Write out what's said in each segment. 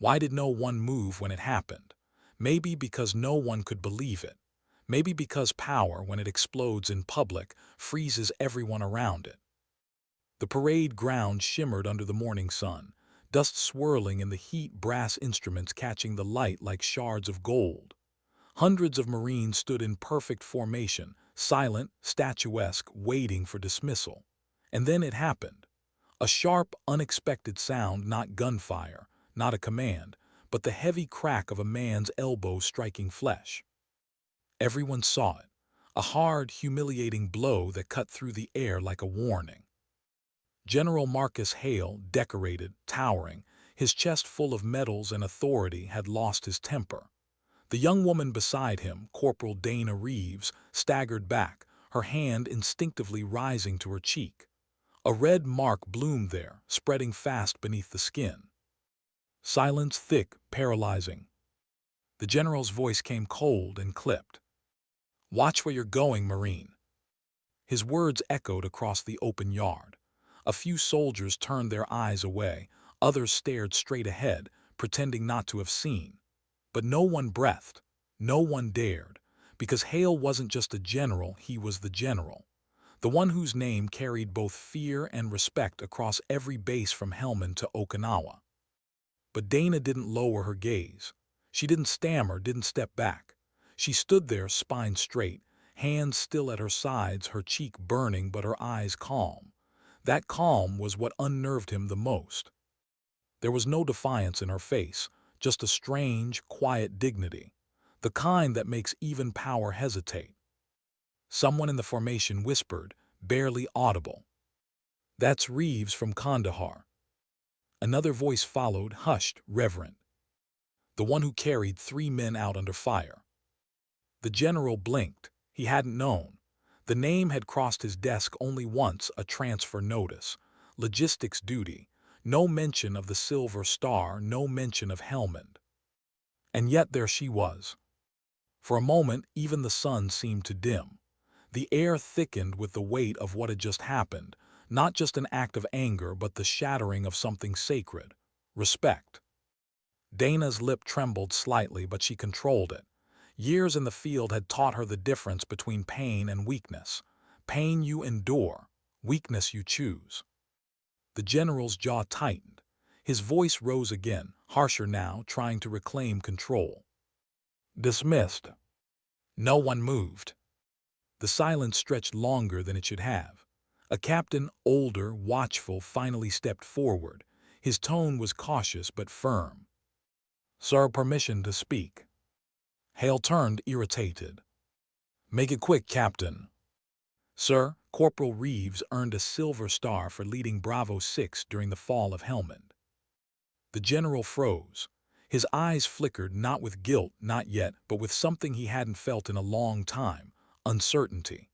Why did no one move when it happened? Maybe because no one could believe it. Maybe because power, when it explodes in public, freezes everyone around it. The parade ground shimmered under the morning sun, dust swirling in the heat, brass instruments catching the light like shards of gold. Hundreds of Marines stood in perfect formation, silent, statuesque, waiting for dismissal. And then it happened. A sharp, unexpected sound, not gunfire, not a command, but the heavy crack of a man's elbow striking flesh. Everyone saw it, a hard, humiliating blow that cut through the air like a warning. General Marcus Hale, decorated, towering, his chest full of medals and authority, had lost his temper. The young woman beside him, Corporal Dana Reeves, staggered back, her hand instinctively rising to her cheek. A red mark bloomed there, spreading fast beneath the skin. Silence thick, paralyzing. The general's voice came cold and clipped. "Watch where you're going, Marine." His words echoed across the open yard. A few soldiers turned their eyes away, others stared straight ahead, pretending not to have seen. But no one breathed, no one dared, because Hale wasn't just a general, he was the general. The one whose name carried both fear and respect across every base from Helmand to Okinawa. But Dana didn't lower her gaze. She didn't stammer, didn't step back. She stood there, spine straight, hands still at her sides, her cheek burning but her eyes calm. That calm was what unnerved him the most. There was no defiance in her face, just a strange, quiet dignity, the kind that makes even power hesitate. Someone in the formation whispered, barely audible, "That's Reeves from Kandahar." Another voice followed, hushed, reverent. "The one who carried 3 men out under fire." The general blinked. He hadn't known. The name had crossed his desk only once, a transfer notice. Logistics duty. No mention of the Silver Star, no mention of Helmand. And yet there she was. For a moment, even the sun seemed to dim. The air thickened with the weight of what had just happened, not just an act of anger, but the shattering of something sacred. Respect. Dana's lip trembled slightly, but she controlled it. Years in the field had taught her the difference between pain and weakness. Pain you endure, weakness you choose. The general's jaw tightened. His voice rose again, harsher now, trying to reclaim control. "Dismissed." No one moved. The silence stretched longer than it should have. A captain, older, watchful, finally stepped forward. His tone was cautious but firm. "Sir, permission to speak." Hale turned, irritated. "Make it quick, Captain." "Sir, Corporal Reeves earned a Silver Star for leading Bravo 6 during the fall of Helmand." The general froze. His eyes flickered, not with guilt, not yet, but with something he hadn't felt in a long time, uncertainty.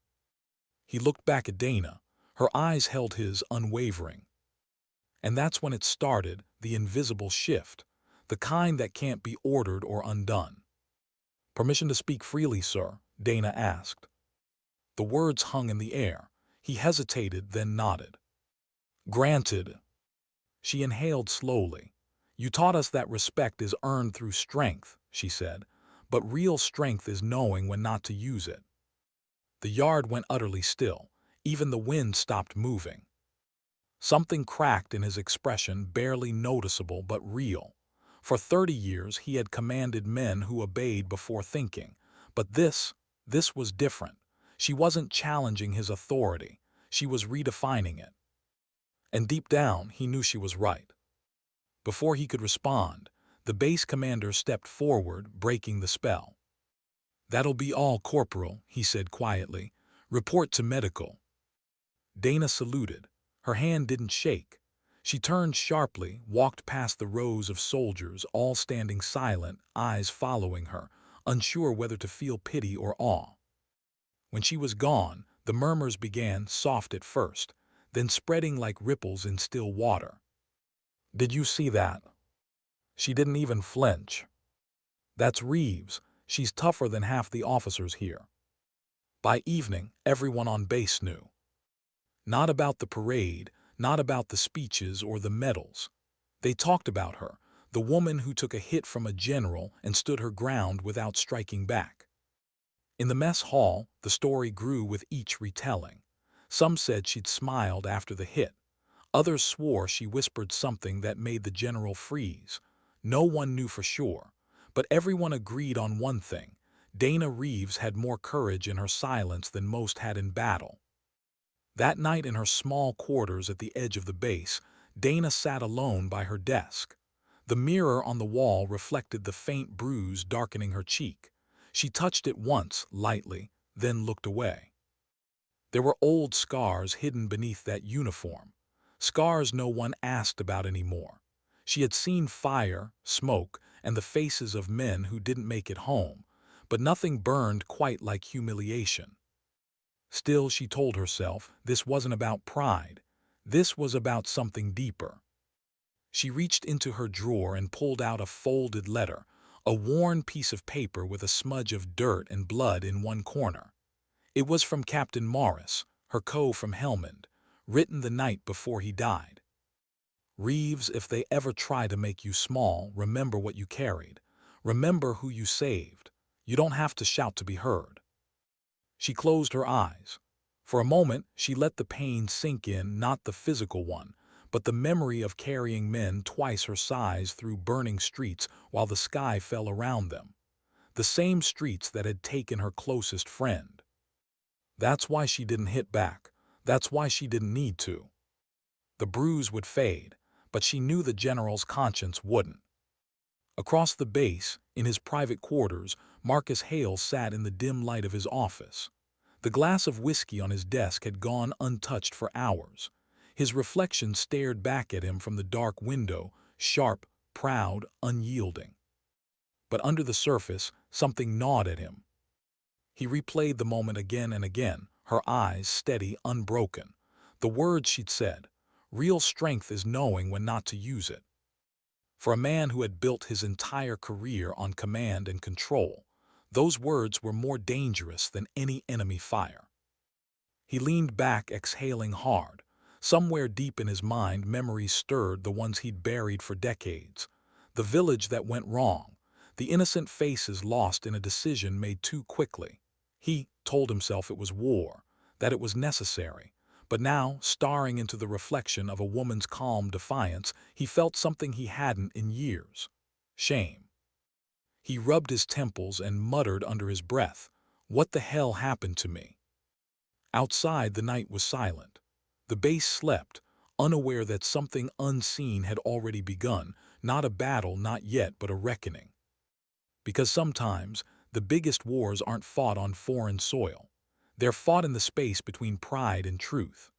He looked back at Dana. Her eyes held his, unwavering. And that's when it started, the invisible shift, the kind that can't be ordered or undone. "Permission to speak freely, sir?" Dana asked. The words hung in the air. He hesitated, then nodded. "Granted." She inhaled slowly. "You taught us that respect is earned through strength," she said, "but real strength is knowing when not to use it." The yard went utterly still. Even the wind stopped moving. Something cracked in his expression, barely noticeable but real. For 30 years he had commanded men who obeyed before thinking. But this was different. She wasn't challenging his authority. She was redefining it. And deep down, he knew she was right. Before he could respond, the base commander stepped forward, breaking the spell. "That'll be all, Corporal," he said quietly. "Report to medical." Dana saluted. Her hand didn't shake. She turned sharply, walked past the rows of soldiers, all standing silent, eyes following her, unsure whether to feel pity or awe. When she was gone, the murmurs began, soft at first, then spreading like ripples in still water. "Did you see that?" She didn't even flinch. "That's Reeves. She's tougher than half the officers here." By evening, everyone on base knew. Not about the parade, not about the speeches or the medals. They talked about her, the woman who took a hit from a general and stood her ground without striking back. In the mess hall, the story grew with each retelling. Some said she'd smiled after the hit. Others swore she whispered something that made the general freeze. No one knew for sure, but everyone agreed on one thing: Dana Reeves had more courage in her silence than most had in battle. That night in her small quarters at the edge of the base, Dana sat alone by her desk. The mirror on the wall reflected the faint bruise darkening her cheek. She touched it once, lightly, then looked away. There were old scars hidden beneath that uniform, scars no one asked about anymore. She had seen fire, smoke, and the faces of men who didn't make it home, but nothing burned quite like humiliation. Still, she told herself, this wasn't about pride. This was about something deeper. She reached into her drawer and pulled out a folded letter, a worn piece of paper with a smudge of dirt and blood in one corner. It was from Captain Morris, her co from Helmand, written the night before he died. Reeves, if they ever try to make you small, remember what you carried. Remember who you saved. You don't have to shout to be heard. She closed her eyes. For a moment, she let the pain sink in, not the physical one, but the memory of carrying men twice her size through burning streets while the sky fell around them. The same streets that had taken her closest friend. That's why she didn't hit back. That's why she didn't need to. The bruise would fade, but she knew the general's conscience wouldn't. Across the base, in his private quarters, Marcus Hale sat in the dim light of his office. The glass of whiskey on his desk had gone untouched for hours. His reflection stared back at him from the dark window, sharp, proud, unyielding. But under the surface, something gnawed at him. He replayed the moment again and again, her eyes steady, unbroken. The words she'd said: real strength is knowing when not to use it. For a man who had built his entire career on command and control, those words were more dangerous than any enemy fire. He leaned back, exhaling hard. Somewhere deep in his mind, memories stirred, the ones he'd buried for decades. The village that went wrong, the innocent faces lost in a decision made too quickly. He told himself it was war, that it was necessary. But now, staring into the reflection of a woman's calm defiance, he felt something he hadn't in years: shame. He rubbed his temples and muttered under his breath, "What the hell happened to me?" Outside, the night was silent. The base slept, unaware that something unseen had already begun, not a battle, not yet, but a reckoning. Because sometimes, the biggest wars aren't fought on foreign soil. They're fought in the space between pride and truth.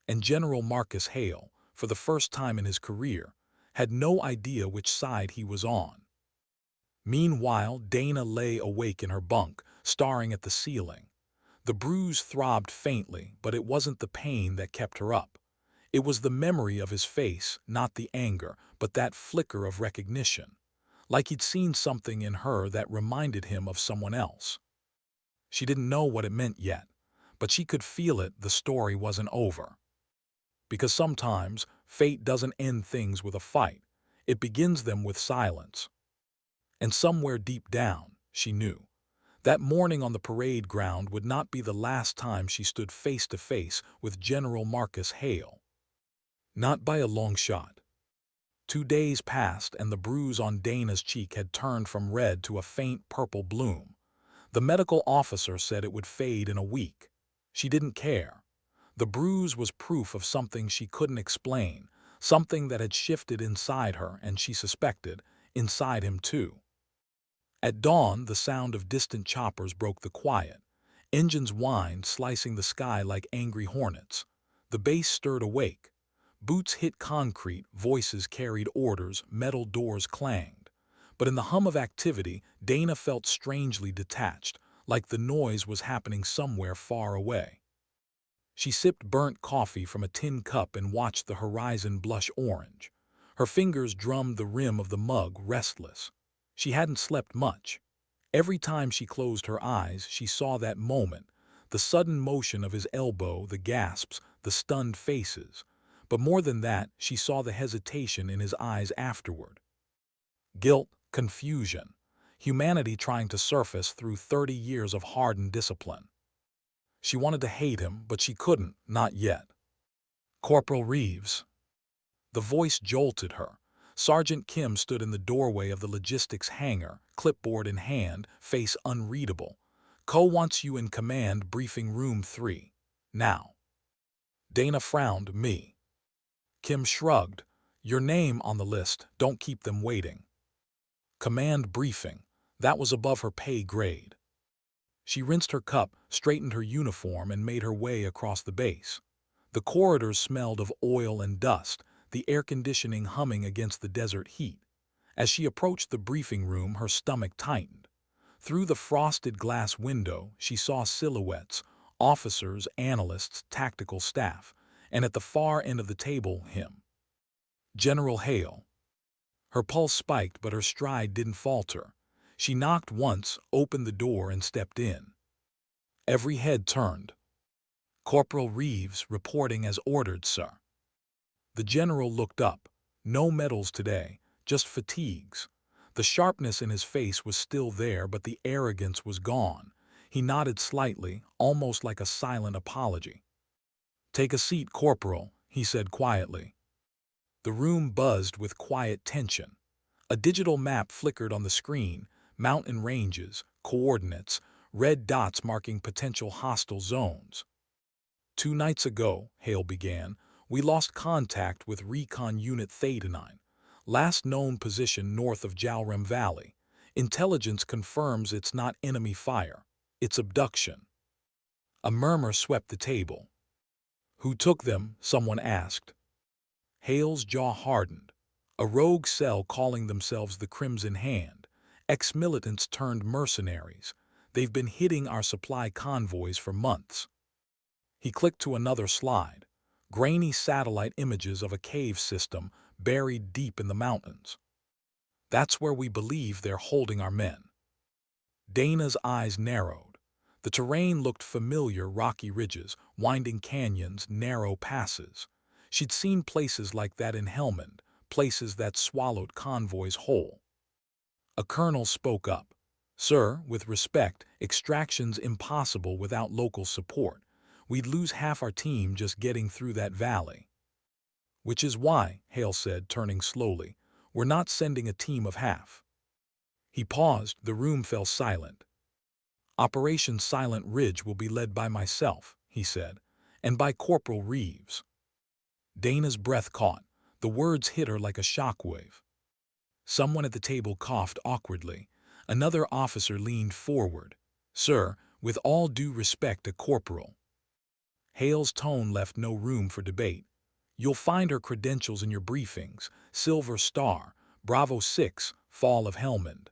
And General Marcus Hale, for the first time in his career, had no idea which side he was on. Meanwhile, Dana lay awake in her bunk, staring at the ceiling. The bruise throbbed faintly, but it wasn't the pain that kept her up. It was the memory of his face, not the anger, but that flicker of recognition. Like he'd seen something in her that reminded him of someone else. She didn't know what it meant yet, but she could feel it. The story wasn't over. Because sometimes, fate doesn't end things with a fight. It begins them with silence. And somewhere deep down, she knew. That morning on the parade ground would not be the last time she stood face to face with General Marcus Hale. Not by a long shot. 2 days passed and the bruise on Dana's cheek had turned from red to a faint purple bloom. The medical officer said it would fade in a week. She didn't care. The bruise was proof of something she couldn't explain, something that had shifted inside her, and she suspected, inside him too. At dawn, the sound of distant choppers broke the quiet. Engines whined, slicing the sky like angry hornets. The base stirred awake. Boots hit concrete, voices carried orders, metal doors clanged. But in the hum of activity, Dana felt strangely detached, like the noise was happening somewhere far away. She sipped burnt coffee from a tin cup and watched the horizon blush orange. Her fingers drummed the rim of the mug, restless. She hadn't slept much. Every time she closed her eyes, she saw that moment, the sudden motion of his elbow, the gasps, the stunned faces. But more than that, she saw the hesitation in his eyes afterward. Guilt, confusion. Humanity trying to surface through 30 years of hardened discipline. She wanted to hate him, but she couldn't, not yet. Corporal Reeves. The voice jolted her. Sergeant Kim stood in the doorway of the logistics hangar, clipboard in hand, face unreadable. Co wants you in command, briefing room 3. Now. Dana frowned. Me. Kim shrugged. Your name on the list, don't keep them waiting. Command briefing. That was above her pay grade. She rinsed her cup, straightened her uniform, and made her way across the base. The corridors smelled of oil and dust, the air conditioning humming against the desert heat. As she approached the briefing room, her stomach tightened. Through the frosted glass window, she saw silhouettes, officers, analysts, tactical staff, and at the far end of the table, him. General Hale. Her pulse spiked, but her stride didn't falter. She knocked once, opened the door, and stepped in. Every head turned. Corporal Reeves, reporting as ordered, sir. The general looked up. No medals today, just fatigues. The sharpness in his face was still there, but the arrogance was gone. He nodded slightly, almost like a silent apology. Take a seat, Corporal, he said quietly. The room buzzed with quiet tension. A digital map flickered on the screen, mountain ranges, coordinates, red dots marking potential hostile zones. 2 nights ago, Hale began, we lost contact with Recon Unit Theta-9, last known position north of Jalrem Valley. Intelligence confirms it's not enemy fire, it's abduction. A murmur swept the table. Who took them? Someone asked. Hale's jaw hardened. A rogue cell calling themselves the Crimson Hand. Ex-militants turned mercenaries. They've been hitting our supply convoys for months. He clicked to another slide. Grainy satellite images of a cave system buried deep in the mountains. That's where we believe they're holding our men. Dana's eyes narrowed. The terrain looked familiar: rocky ridges, winding canyons, narrow passes. She'd seen places like that in Helmand, places that swallowed convoys whole. A colonel spoke up. Sir, with respect, extraction's impossible without local support. We'd lose half our team just getting through that valley. Which is why, Hale said, turning slowly, we're not sending a team of half. He paused. The room fell silent. Operation Silent Ridge will be led by myself, he said, and by Corporal Reeves. Dana's breath caught. The words hit her like a shockwave. Someone at the table coughed awkwardly. Another officer leaned forward. Sir, with all due respect to Corporal. Hale's tone left no room for debate. You'll find her credentials in your briefings. Silver Star, Bravo 6, Fall of Helmand.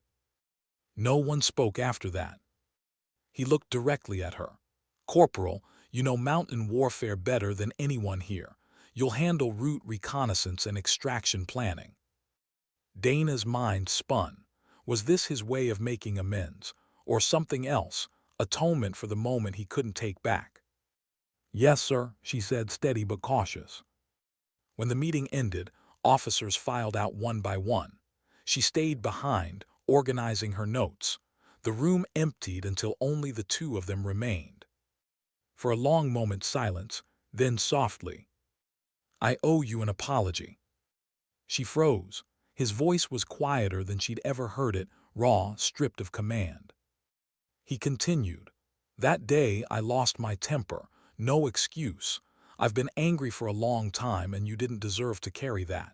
No one spoke after that. He looked directly at her. Corporal, you know mountain warfare better than anyone here. You'll handle route reconnaissance and extraction planning. Dana's mind spun. Was this his way of making amends? Or something else? Atonement for the moment he couldn't take back? Yes, sir, she said, steady but cautious. When the meeting ended, officers filed out one by one. She stayed behind, organizing her notes. The room emptied until only the 2 of them remained. For a long moment silence, then softly, I owe you an apology. She froze. His voice was quieter than she'd ever heard it, raw, stripped of command. He continued, that day I lost my temper. No excuse. I've been angry for a long time, and you didn't deserve to carry that.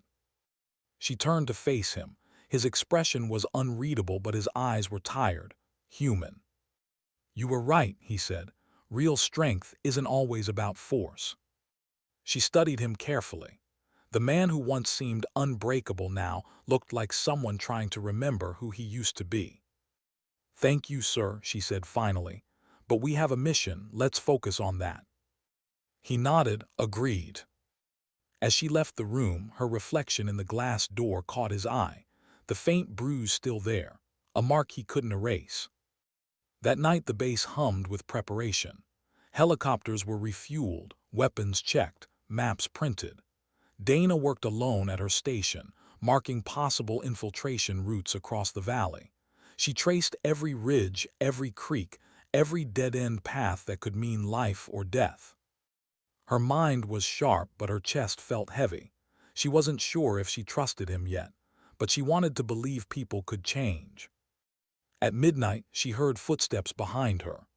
She turned to face him. His expression was unreadable, but his eyes were tired, human. You were right, he said. Real strength isn't always about force. She studied him carefully. The man who once seemed unbreakable now looked like someone trying to remember who he used to be. Thank you, sir, she said finally. But we have a mission. Let's focus on that. He nodded, agreed. As she left the room, her reflection in the glass door caught his eye. The faint bruise still there, a mark he couldn't erase. That night the base hummed with preparation. Helicopters were refueled, weapons checked, maps printed. Dana worked alone at her station, marking possible infiltration routes across the valley. She traced every ridge, every creek, every dead-end path that could mean life or death. Her mind was sharp, but her chest felt heavy. She wasn't sure if she trusted him yet, but she wanted to believe people could change. At midnight, she heard footsteps behind her.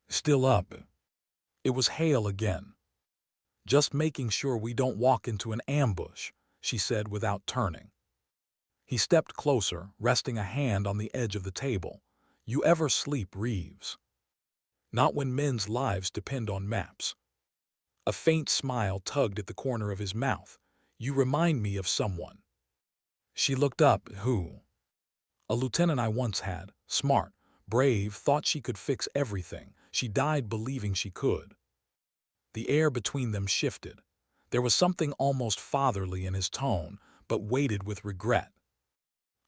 "Still up?" It was Hale again. "Just making sure we don't walk into an ambush," she said without turning. He stepped closer, resting a hand on the edge of the table. "You ever sleep, Reeves?" "Not when men's lives depend on maps." A faint smile tugged at the corner of his mouth. "You remind me of someone." She looked up. "Who?" "A lieutenant I once had. Smart, brave, thought she could fix everything. She died believing she could." The air between them shifted. There was something almost fatherly in his tone, but weighted with regret.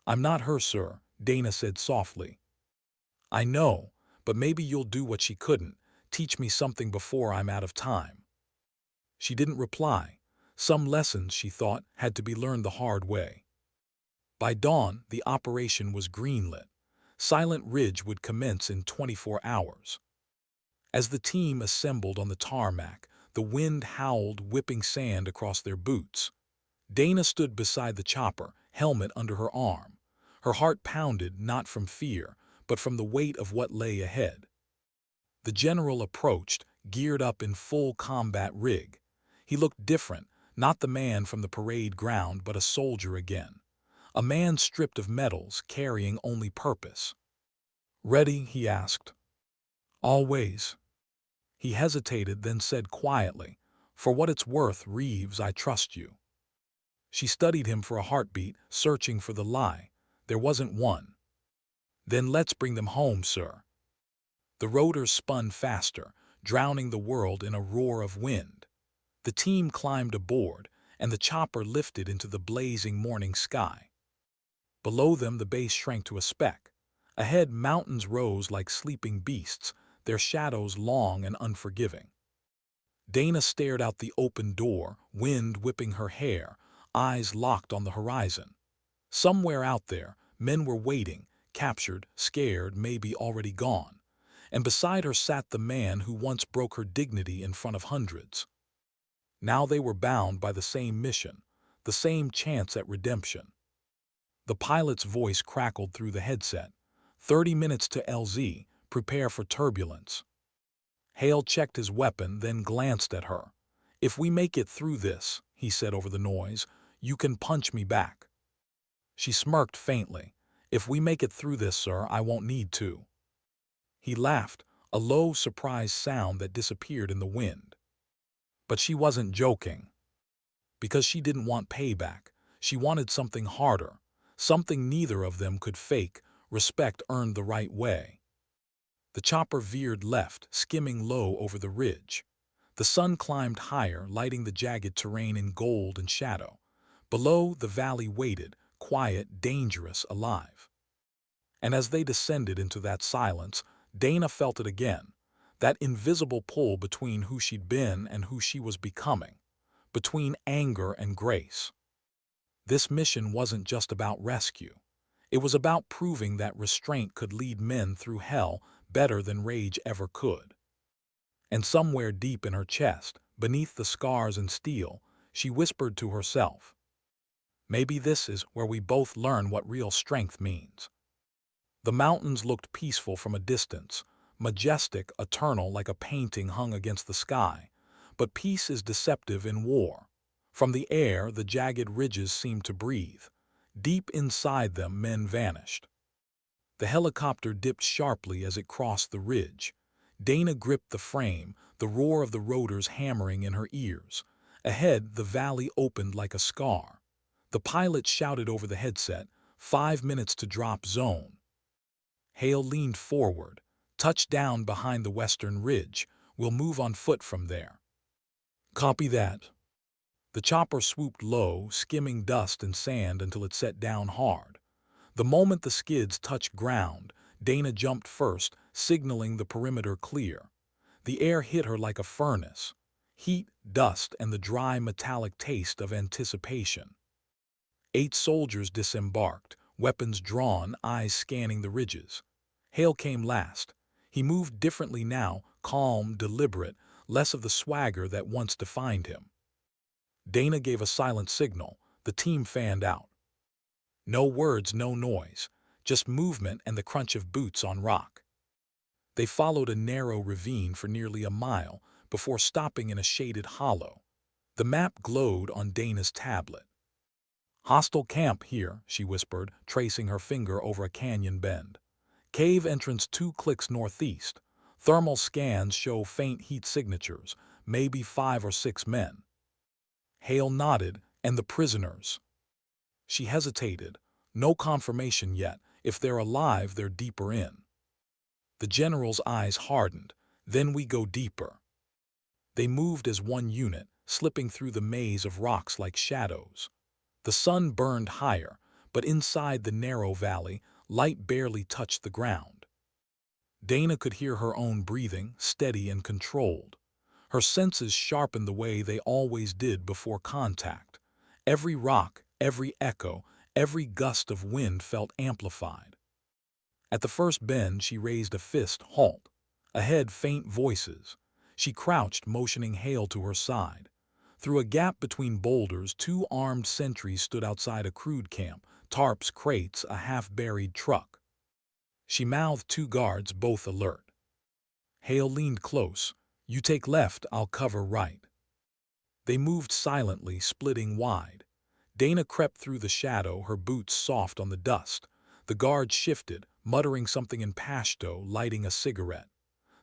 "I'm not her, sir," Dana said softly. "I know, but maybe you'll do what she couldn't. Teach me something before I'm out of time." She didn't reply. Some lessons, she thought, had to be learned the hard way. By dawn, the operation was greenlit. Silent Ridge would commence in 24 hours. As the team assembled on the tarmac, the wind howled, whipping sand across their boots. Dana stood beside the chopper, helmet under her arm. Her heart pounded not from fear, but from the weight of what lay ahead. The general approached, geared up in full combat rig. He looked different, not the man from the parade ground, but a soldier again. A man stripped of medals, carrying only purpose. "Ready?" he asked. "Always." He hesitated, then said quietly, "For what it's worth, Reeves, I trust you." She studied him for a heartbeat, searching for the lie. There wasn't one. "Then let's bring them home, sir." The rotors spun faster, drowning the world in a roar of wind. The team climbed aboard, and the chopper lifted into the blazing morning sky. Below them, the base shrank to a speck. Ahead, mountains rose like sleeping beasts, their shadows long and unforgiving. Dana stared out the open door, wind whipping her hair, eyes locked on the horizon. Somewhere out there, men were waiting, captured, scared, maybe already gone. And beside her sat the man who once broke her dignity in front of hundreds. Now they were bound by the same mission, the same chance at redemption. The pilot's voice crackled through the headset. 30 minutes to LZ, prepare for turbulence." Hale checked his weapon, then glanced at her. "If we make it through this," he said over the noise, "you can punch me back." She smirked faintly. "If we make it through this, sir, I won't need to." He laughed, a low, surprised sound that disappeared in the wind. But she wasn't joking. Because she didn't want payback. She wanted something harder, something neither of them could fake, respect earned the right way. The chopper veered left, skimming low over the ridge. The sun climbed higher, lighting the jagged terrain in gold and shadow. Below, the valley waited, quiet, dangerous, alive. And as they descended into that silence, Dana felt it again, that invisible pull between who she'd been and who she was becoming, between anger and grace. This mission wasn't just about rescue. It was about proving that restraint could lead men through hell better than rage ever could. And somewhere deep in her chest, beneath the scars and steel, she whispered to herself, "Maybe this is where we both learn what real strength means." The mountains looked peaceful from a distance, majestic, eternal, like a painting hung against the sky. But peace is deceptive in war. From the air, the jagged ridges seemed to breathe. Deep inside them, men vanished. The helicopter dipped sharply as it crossed the ridge. Dana gripped the frame, the roar of the rotors hammering in her ears. Ahead, the valley opened like a scar. The pilot shouted over the headset, 5 minutes to drop zone. Hale leaned forward. "Touchdown behind the western ridge. We'll move on foot from there." "Copy that." The chopper swooped low, skimming dust and sand until it set down hard. The moment the skids touched ground, Dana jumped first, signaling the perimeter clear. The air hit her like a furnace. Heat, dust, and the dry metallic taste of anticipation. 8 soldiers disembarked, weapons drawn, eyes scanning the ridges. Hale came last. He moved differently now, calm, deliberate, less of the swagger that once defined him. Dana gave a silent signal. The team fanned out. No words, no noise, just movement and the crunch of boots on rock. They followed a narrow ravine for nearly a mile before stopping in a shaded hollow. The map glowed on Dana's tablet. "Hostile camp here," she whispered, tracing her finger over a canyon bend. "Cave entrance 2 clicks northeast. Thermal scans show faint heat signatures, maybe 5 or 6 men." Hale nodded. "And the prisoners?" She hesitated. "No confirmation yet. If they're alive, they're deeper in." The general's eyes hardened. "Then we go deeper." They moved as one unit, slipping through the maze of rocks like shadows. The sun burned higher, but inside the narrow valley, light barely touched the ground. Dana could hear her own breathing, steady and controlled. Her senses sharpened the way they always did before contact. Every rock, every echo, every gust of wind felt amplified. At the first bend, she raised a fist. "Halt!" Ahead, faint voices. She crouched, motioning Hale to her side. Through a gap between boulders, 2 armed sentries stood outside a crude camp, tarps, crates, a half-buried truck. She mouthed 2 guards, both alert. Hale leaned close. "You take left, I'll cover right." They moved silently, splitting wide. Dana crept through the shadow, her boots soft on the dust. The guards shifted, muttering something in Pashto, lighting a cigarette.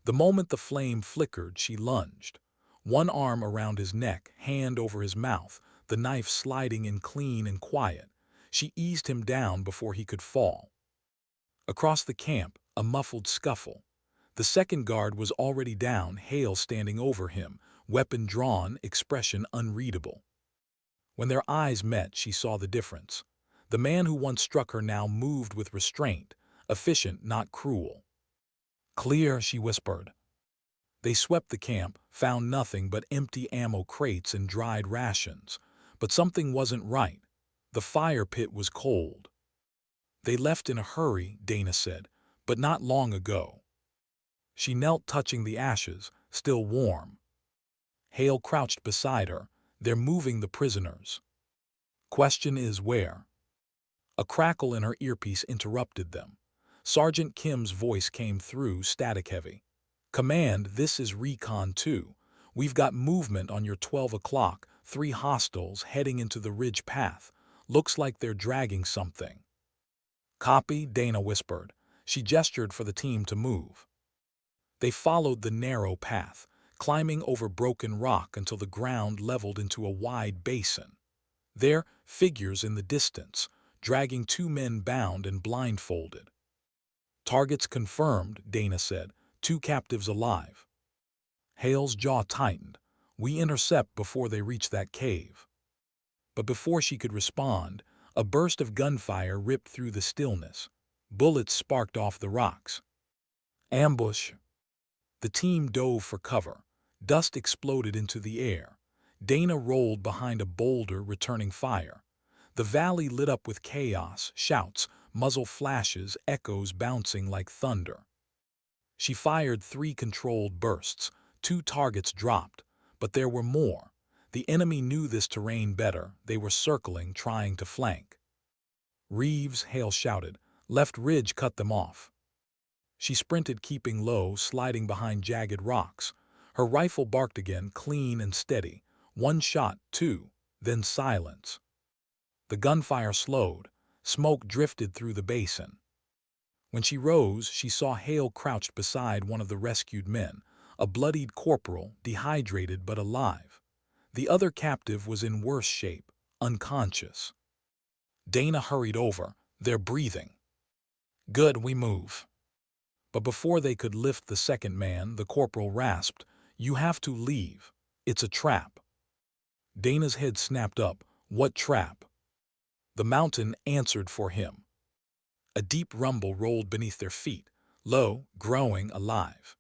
The moment the flame flickered, she lunged. One arm around his neck, hand over his mouth, the knife sliding in clean and quiet. She eased him down before he could fall. Across the camp, a muffled scuffle. The second guard was already down, Hale standing over him, weapon drawn, expression unreadable. When their eyes met, she saw the difference. The man who once struck her now moved with restraint, efficient, not cruel. "Clear," she whispered. They swept the camp, found nothing but empty ammo crates and dried rations. But something wasn't right. The fire pit was cold. "They left in a hurry," Dana said, "but not long ago." She knelt, touching the ashes, still warm. Hale crouched beside her. "They're moving the prisoners." "Question is where?" A crackle in her earpiece interrupted them. Sergeant Kim's voice came through, static-heavy. "Command, this is Recon 2. We've got movement on your 12 o'clock, 3 hostiles heading into the ridge path. Looks like they're dragging something." "Copy," Dana whispered. She gestured for the team to move. They followed the narrow path, climbing over broken rock until the ground leveled into a wide basin. There, figures in the distance, dragging 2 men bound and blindfolded. "Targets confirmed," Dana said. 2 captives alive." Hale's jaw tightened. "We intercept before they reach that cave." But before she could respond, a burst of gunfire ripped through the stillness. Bullets sparked off the rocks. "Ambush!" The team dove for cover. Dust exploded into the air. Dana rolled behind a boulder, returning fire. The valley lit up with chaos, shouts, muzzle flashes, echoes bouncing like thunder. She fired 3 controlled bursts. 2 targets dropped, but there were more. The enemy knew this terrain better. They were circling, trying to flank. "Reeves," Hale shouted. "Left ridge, cut them off." She sprinted, keeping low, sliding behind jagged rocks. Her rifle barked again, clean and steady. 1 shot, 2, then silence. The gunfire slowed. Smoke drifted through the basin. When she rose, she saw Hale crouched beside one of the rescued men, a bloodied corporal, dehydrated but alive. The other captive was in worse shape, unconscious. Dana hurried over. "They're breathing." "Good, we move." But before they could lift the second man, the corporal rasped, "You have to leave. It's a trap." Dana's head snapped up. "What trap?" The mountain answered for him. A deep rumble rolled beneath their feet, low, growing, alive.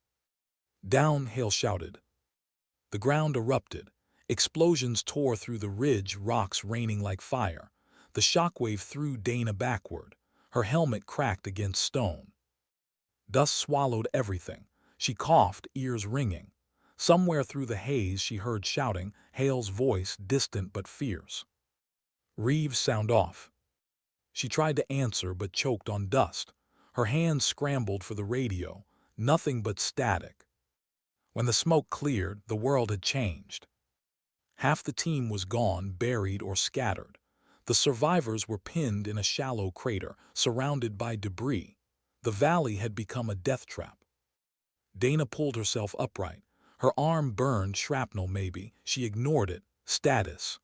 "Down!" Hale shouted. The ground erupted. Explosions tore through the ridge, rocks raining like fire. The shockwave threw Dana backward. Her helmet cracked against stone. Dust swallowed everything. She coughed, ears ringing. Somewhere through the haze she heard shouting, Hale's voice, distant but fierce. "Reeves, sound off." She tried to answer but choked on dust. Her hands scrambled for the radio. Nothing but static. When the smoke cleared, the world had changed. Half the team was gone, buried or scattered. The survivors were pinned in a shallow crater, surrounded by debris. The valley had become a death trap. Dana pulled herself upright. Her arm burned, shrapnel maybe. She ignored it. Status.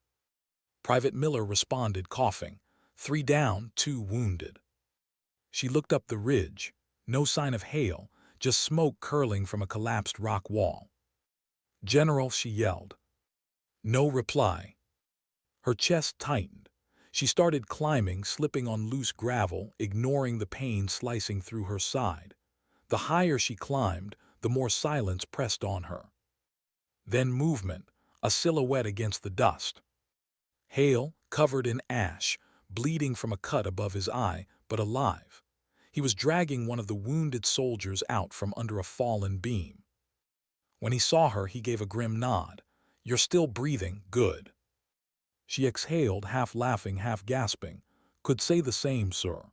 Private Miller responded, coughing. 3 down, 2 wounded. She looked up the ridge. No sign of Hale, just smoke curling from a collapsed rock wall. "General," she yelled. No reply. Her chest tightened. She started climbing, slipping on loose gravel, ignoring the pain slicing through her side. The higher she climbed, the more silence pressed on her. Then movement, a silhouette against the dust. Hale, covered in ash, bleeding from a cut above his eye, but alive. He was dragging one of the wounded soldiers out from under a fallen beam. When he saw her, he gave a grim nod. "You're still breathing, good." She exhaled, half laughing, half gasping. "Could say the same, sir."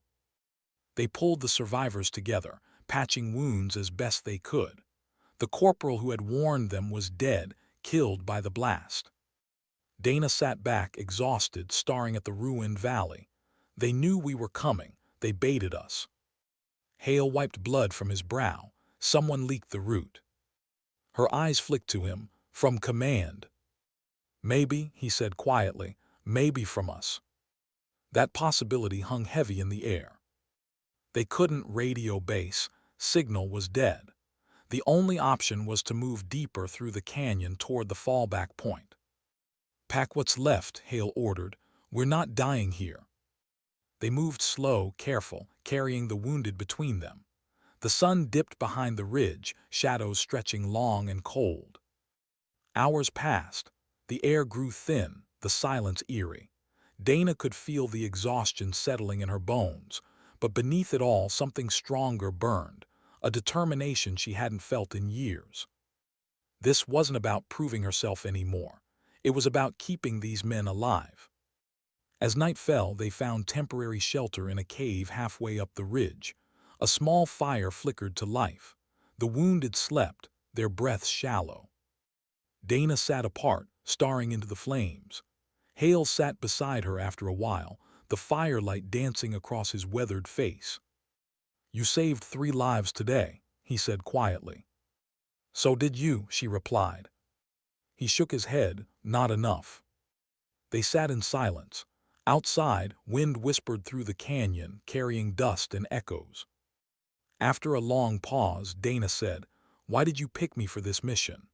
They pulled the survivors together, patching wounds as best they could. The corporal who had warned them was dead, killed by the blast. Dana sat back, exhausted, staring at the ruined valley. "They knew we were coming. They baited us." Hale wiped blood from his brow. "Someone leaked the route." Her eyes flicked to him. "From command." "Maybe," he said quietly, "maybe from us." That possibility hung heavy in the air. They couldn't radio base. Signal was dead. The only option was to move deeper through the canyon toward the fallback point. "Pack what's left," Hale ordered. "We're not dying here." They moved slow, careful, carrying the wounded between them. The sun dipped behind the ridge, shadows stretching long and cold. Hours passed. The air grew thin, the silence eerie. Dana could feel the exhaustion settling in her bones, but beneath it all something stronger burned, a determination she hadn't felt in years. This wasn't about proving herself anymore. It was about keeping these men alive. As night fell, they found temporary shelter in a cave halfway up the ridge. A small fire flickered to life. The wounded slept, their breaths shallow. Dana sat apart, staring into the flames. Hale sat beside her after a while, the firelight dancing across his weathered face. "You saved 3 lives today," he said quietly. "So did you," she replied. He shook his head. "Not enough." They sat in silence. Outside, wind whispered through the canyon, carrying dust and echoes. After a long pause, Dana said, "Why did you pick me for this mission?"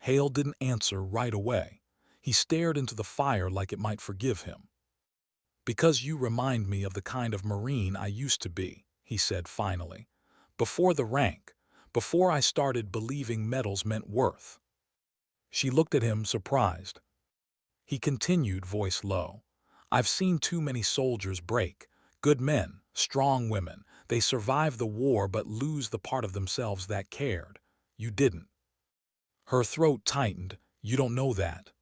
Hale didn't answer right away. He stared into the fire like it might forgive him. "Because you remind me of the kind of Marine I used to be," he said finally. "Before the rank, before I started believing medals meant worth." She looked at him, surprised. He continued, voice low. "I've seen too many soldiers break. Good men, strong women. They survive the war but lose the part of themselves that cared. You didn't." Her throat tightened. "You don't know that."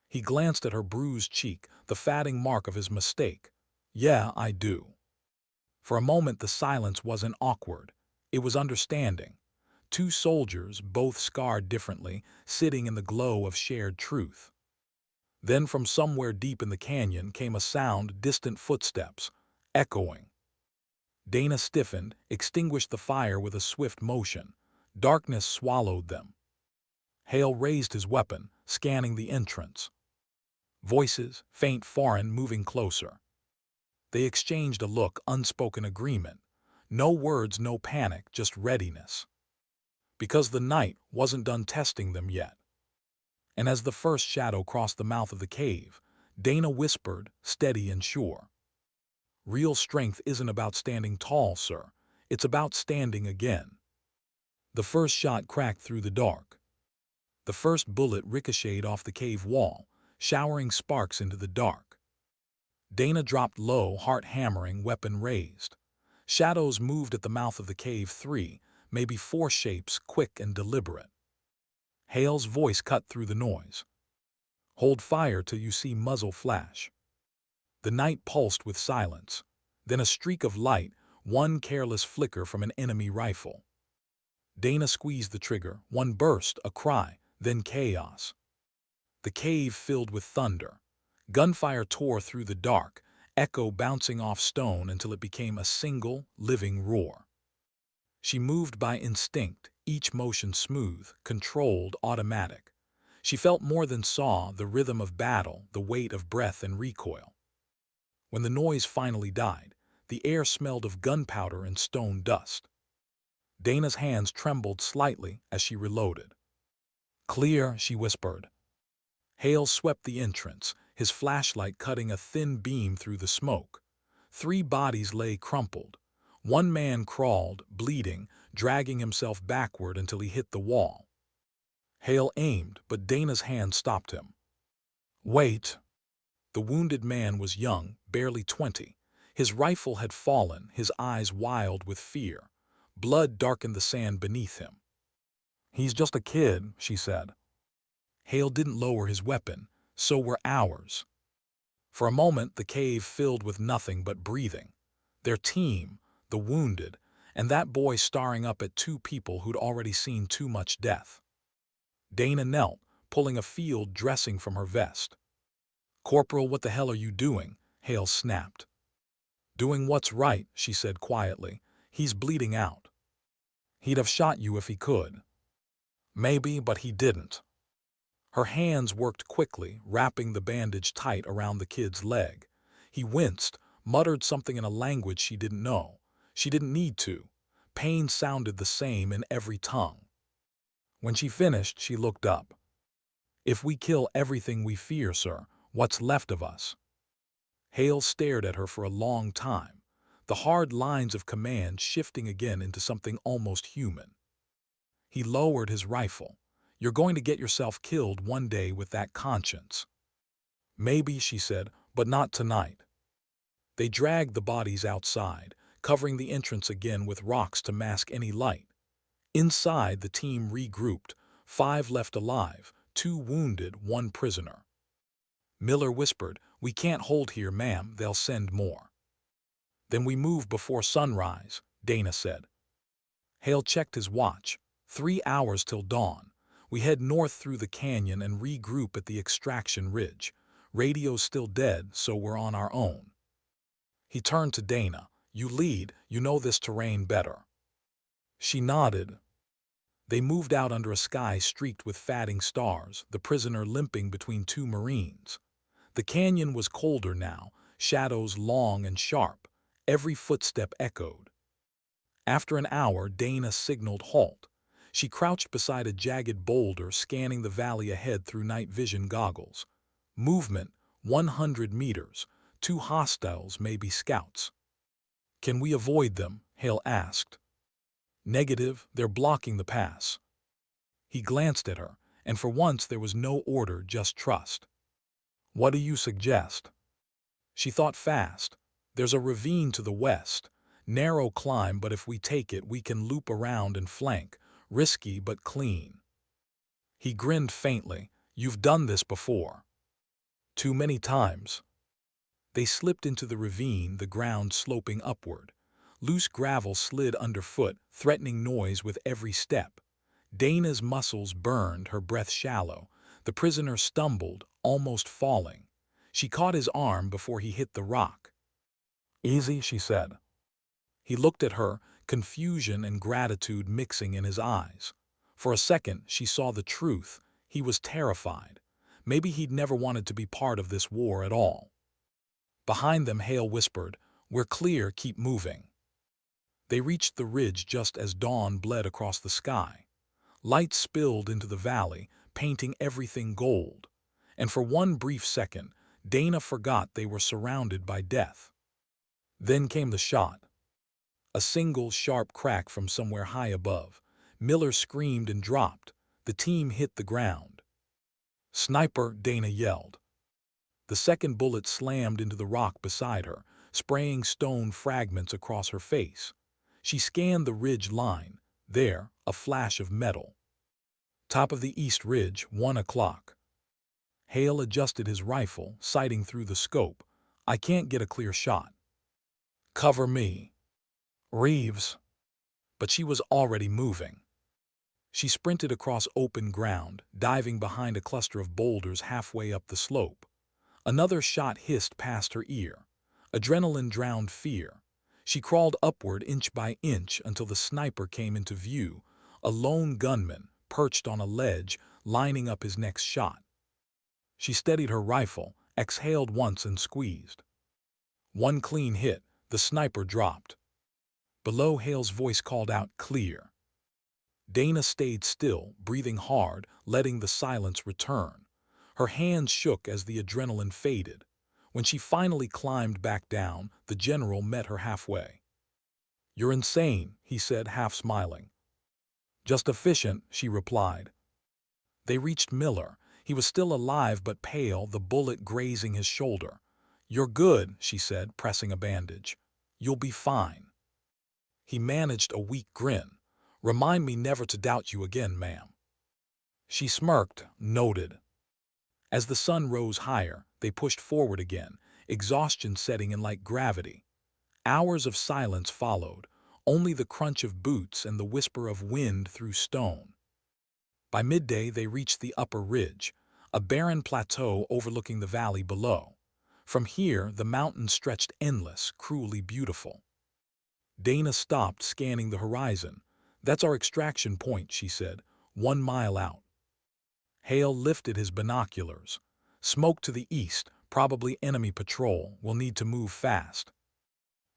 He glanced at her bruised cheek, the fatting mark of his mistake. "Yeah, I do." For a moment the silence wasn't awkward. It was understanding. 2 soldiers, both scarred differently, sitting in the glow of shared truth. Then from somewhere deep in the canyon came a sound, distant footsteps, echoing. Dana stiffened, extinguished the fire with a swift motion. Darkness swallowed them. Hale raised his weapon, scanning the entrance. Voices, faint, foreign, moving closer. They exchanged a look, unspoken agreement. No words, no panic, just readiness. Because the night wasn't done testing them yet. And as the first shadow crossed the mouth of the cave, Dana whispered, steady and sure, "Real strength isn't about standing tall, sir. It's about standing again." The first shot cracked through the dark. The first bullet ricocheted off the cave wall, showering sparks into the dark. Dana dropped low, heart hammering, weapon raised. Shadows moved at the mouth of the cave, 3, maybe 4 shapes, quick and deliberate. Hale's voice cut through the noise. Hold fire till you see muzzle flash. The night pulsed with silence. Then a streak of light, one careless flicker from an enemy rifle. Dana squeezed the trigger, one burst, a cry, then chaos. The cave filled with thunder. Gunfire tore through the dark, echo bouncing off stone until it became a single, living roar. She moved by instinct, each motion smooth, controlled, automatic. She felt more than saw, the rhythm of battle, the weight of breath and recoil. When the noise finally died, the air smelled of gunpowder and stone dust. Dana's hands trembled slightly as she reloaded. "Clear," she whispered. Hale swept the entrance, his flashlight cutting a thin beam through the smoke. 3 bodies lay crumpled. One man crawled, bleeding, dragging himself backward until he hit the wall. Hale aimed, but Dana's hand stopped him. "Wait." The wounded man was young, barely 20. His rifle had fallen, his eyes wild with fear. Blood darkened the sand beneath him. "He's just a kid," she said. Hale didn't lower his weapon, so were ours. For a moment the cave filled with nothing but breathing. Their team, the wounded, and that boy staring up at 2 people who'd already seen too much death. Dana knelt, pulling a field dressing from her vest. "Corporal, what the hell are you doing?" Hale snapped. "Doing what's right," she said quietly. "He's bleeding out." "He'd have shot you if he could." "Maybe, but he didn't." Her hands worked quickly, wrapping the bandage tight around the kid's leg. He winced, muttered something in a language she didn't know. She didn't need to. Pain sounded the same in every tongue. When she finished, she looked up. "If we kill everything we fear, sir, what's left of us?" Hale stared at her for a long time, the hard lines of command shifting again into something almost human. He lowered his rifle. "You're going to get yourself killed one day with that conscience." "Maybe," she said, "but not tonight." They dragged the bodies outside, covering the entrance again with rocks to mask any light. Inside, the team regrouped, 5 left alive, 2 wounded, 1 prisoner. Miller whispered, "We can't hold here, ma'am, they'll send more." "Then we move before sunrise," Dana said. Hale checked his watch. 3 hours till dawn. We head north through the canyon and regroup at the extraction ridge. Radio's still dead, so we're on our own. He turned to Dana. "You lead, you know this terrain better." She nodded. They moved out under a sky streaked with fatting stars, the prisoner limping between 2 Marines. The canyon was colder now, shadows long and sharp. Every footstep echoed. After an hour, Dana signaled halt. She crouched beside a jagged boulder, scanning the valley ahead through night vision goggles. Movement, 100 meters. 2 hostiles, maybe scouts. "Can we avoid them?" Hale asked. "Negative, they're blocking the pass." He glanced at her, and for once there was no order, just trust. "What do you suggest?" She thought fast. "There's a ravine to the west. Narrow climb, but if we take it, we can loop around and flank. Risky, but clean." He grinned faintly. "You've done this before." "Too many times." They slipped into the ravine, the ground sloping upward. Loose gravel slid underfoot, threatening noise with every step. Dana's muscles burned, her breath shallow. The prisoner stumbled, almost falling. She caught his arm before he hit the rock. "Easy," she said. He looked at her, confusion and gratitude mixing in his eyes. For a second, she saw the truth. He was terrified. Maybe he'd never wanted to be part of this war at all. Behind them, Hale whispered, "We're clear, keep moving." They reached the ridge just as dawn bled across the sky. Light spilled into the valley, painting everything gold. And for one brief second, Dana forgot they were surrounded by death. Then came the shot. A single sharp crack from somewhere high above. Miller screamed and dropped. The team hit the ground. "Sniper," Dana yelled. The second bullet slammed into the rock beside her, spraying stone fragments across her face. She scanned the ridge line. There, a flash of metal. Top of the east ridge, 1 o'clock. Hale adjusted his rifle, sighting through the scope. I can't get a clear shot. Cover me. Reeves. But she was already moving. She sprinted across open ground, diving behind a cluster of boulders halfway up the slope. Another shot hissed past her ear. Adrenaline drowned fear. She crawled upward inch by inch until the sniper came into view, a lone gunman, perched on a ledge, lining up his next shot. She steadied her rifle, exhaled once and squeezed. One clean hit, the sniper dropped. Below, Hale's voice called out, "Clear." Dana stayed still, breathing hard, letting the silence return. Her hands shook as the adrenaline faded. When she finally climbed back down, the general met her halfway. "You're insane," he said, half smiling. "Just efficient," she replied. They reached Miller. He was still alive but pale, the bullet grazing his shoulder. "You're good," she said, pressing a bandage. "You'll be fine." He managed a weak grin. "Remind me never to doubt you again, ma'am." She smirked, noted. As the sun rose higher, they pushed forward again, exhaustion setting in like gravity. Hours of silence followed, only the crunch of boots and the whisper of wind through stone. By midday they reached the upper ridge, a barren plateau overlooking the valley below. From here, the mountains stretched endless, cruelly beautiful. Dana stopped, scanning the horizon. "That's our extraction point," she said, 1 mile out. Hale lifted his binoculars. "Smoke to the east, probably enemy patrol. We'll need to move fast."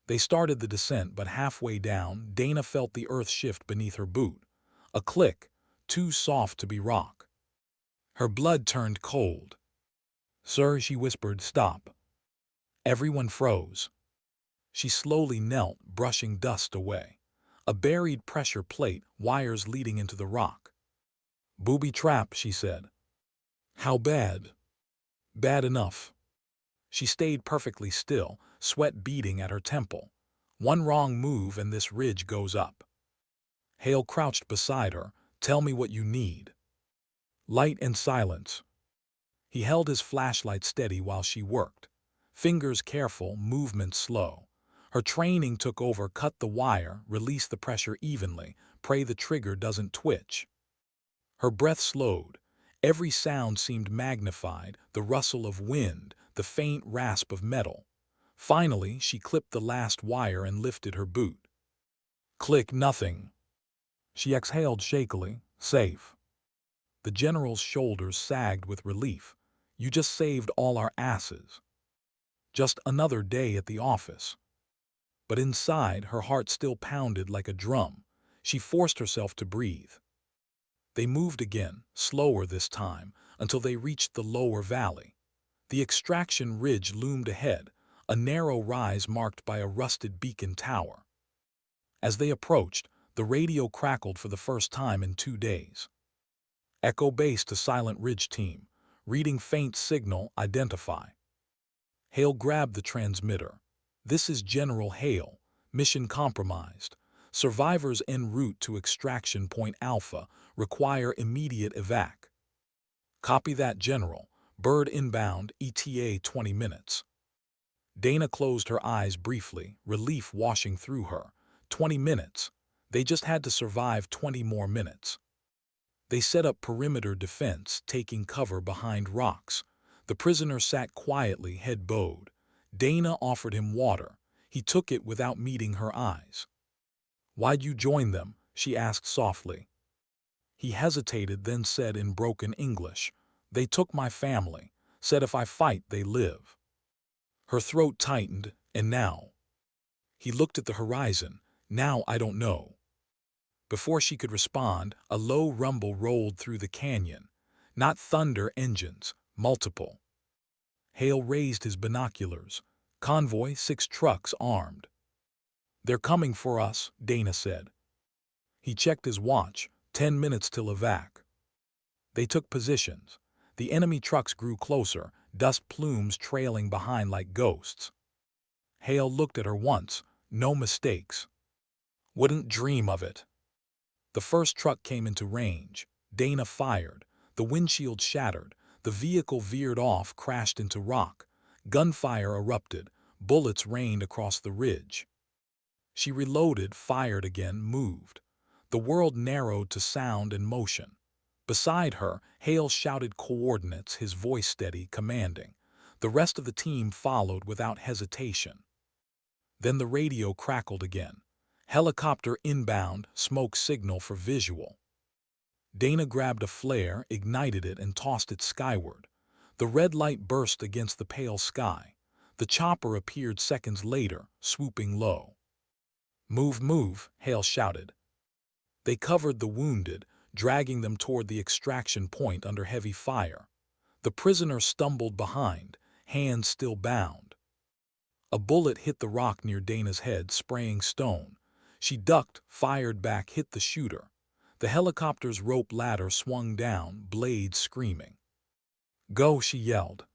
They started the descent, but halfway down, Dana felt the earth shift beneath her boot. A click, too soft to be rock. Her blood turned cold. "Sir," she whispered, "stop." Everyone froze. She slowly knelt, brushing dust away. A buried pressure plate, wires leading into the rock. "Booby trap," she said. "How bad?" "Bad enough." She stayed perfectly still, sweat beading at her temple. One wrong move and this ridge goes up. Hale crouched beside her. "Tell me what you need." Light and silence. He held his flashlight steady while she worked. Fingers careful, movement slow. Her training took over. Cut the wire, release the pressure evenly, pray the trigger doesn't twitch. Her breath slowed. Every sound seemed magnified, the rustle of wind, the faint rasp of metal. Finally, she clipped the last wire and lifted her boot. Click, nothing. She exhaled shakily. Safe. The general's shoulders sagged with relief. "You just saved all our asses." Just another day at the office. But inside, her heart still pounded like a drum. She forced herself to breathe. They moved again, slower this time, until they reached the lower valley. The extraction ridge loomed ahead, a narrow rise marked by a rusted beacon tower. As they approached, the radio crackled for the first time in 2 days. "Echo base to Silent Ridge team. Reading faint signal, identify." Hale grabbed the transmitter. "This is General Hale. Mission compromised. Survivors en route to Extraction Point Alpha. Require immediate evac." "Copy that, General. Bird inbound, ETA 20 minutes." Dana closed her eyes briefly, relief washing through her. 20 minutes. They just had to survive 20 more minutes. They set up perimeter defense, taking cover behind rocks. The prisoner sat quietly, head bowed. Dana offered him water. He took it without meeting her eyes. "Why'd you join them?" she asked softly. He hesitated, then said in broken English, "They took my family. Said if I fight, they live." Her throat tightened, "And now?" He looked at the horizon. "Now I don't know." Before she could respond, a low rumble rolled through the canyon. Not thunder, engines, multiple. Hale raised his binoculars. "Convoy, 6 trucks armed." "They're coming for us," Dana said. He checked his watch. 10 minutes till evac. They took positions. The enemy trucks grew closer, dust plumes trailing behind like ghosts. Hale looked at her once. No mistakes. Wouldn't dream of it. The first truck came into range. Dana fired. The windshield shattered. The vehicle veered off, crashed into rock. Gunfire erupted. Bullets rained across the ridge. She reloaded, fired again, moved. The world narrowed to sound and motion. Beside her, Hale shouted coordinates, his voice steady, commanding. The rest of the team followed without hesitation. Then the radio crackled again. Helicopter inbound, smoke signal for visual. Dana grabbed a flare, ignited it, and tossed it skyward. The red light burst against the pale sky. The chopper appeared seconds later, swooping low. "Move, move," Hale shouted. They covered the wounded, dragging them toward the extraction point under heavy fire. The prisoner stumbled behind, hands still bound. A bullet hit the rock near Dana's head, spraying stone. She ducked, fired back, hit the shooter. The helicopter's rope ladder swung down, blades screaming. "Go," she yelled.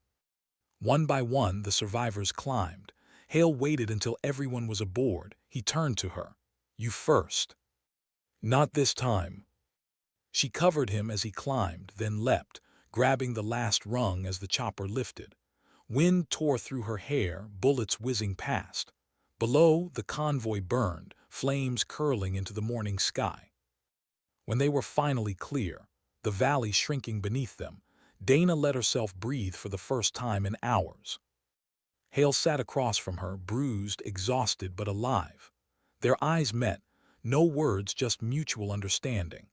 One by one, the survivors climbed. Hale waited until everyone was aboard. He turned to her. "You first." "Not this time." She covered him as he climbed, then leapt, grabbing the last rung as the chopper lifted. Wind tore through her hair, bullets whizzing past. Below, the convoy burned, flames curling into the morning sky. When they were finally clear, the valley shrinking beneath them, Dana let herself breathe for the first time in hours. Hale sat across from her, bruised, exhausted, but alive. Their eyes met, no words, just mutual understanding.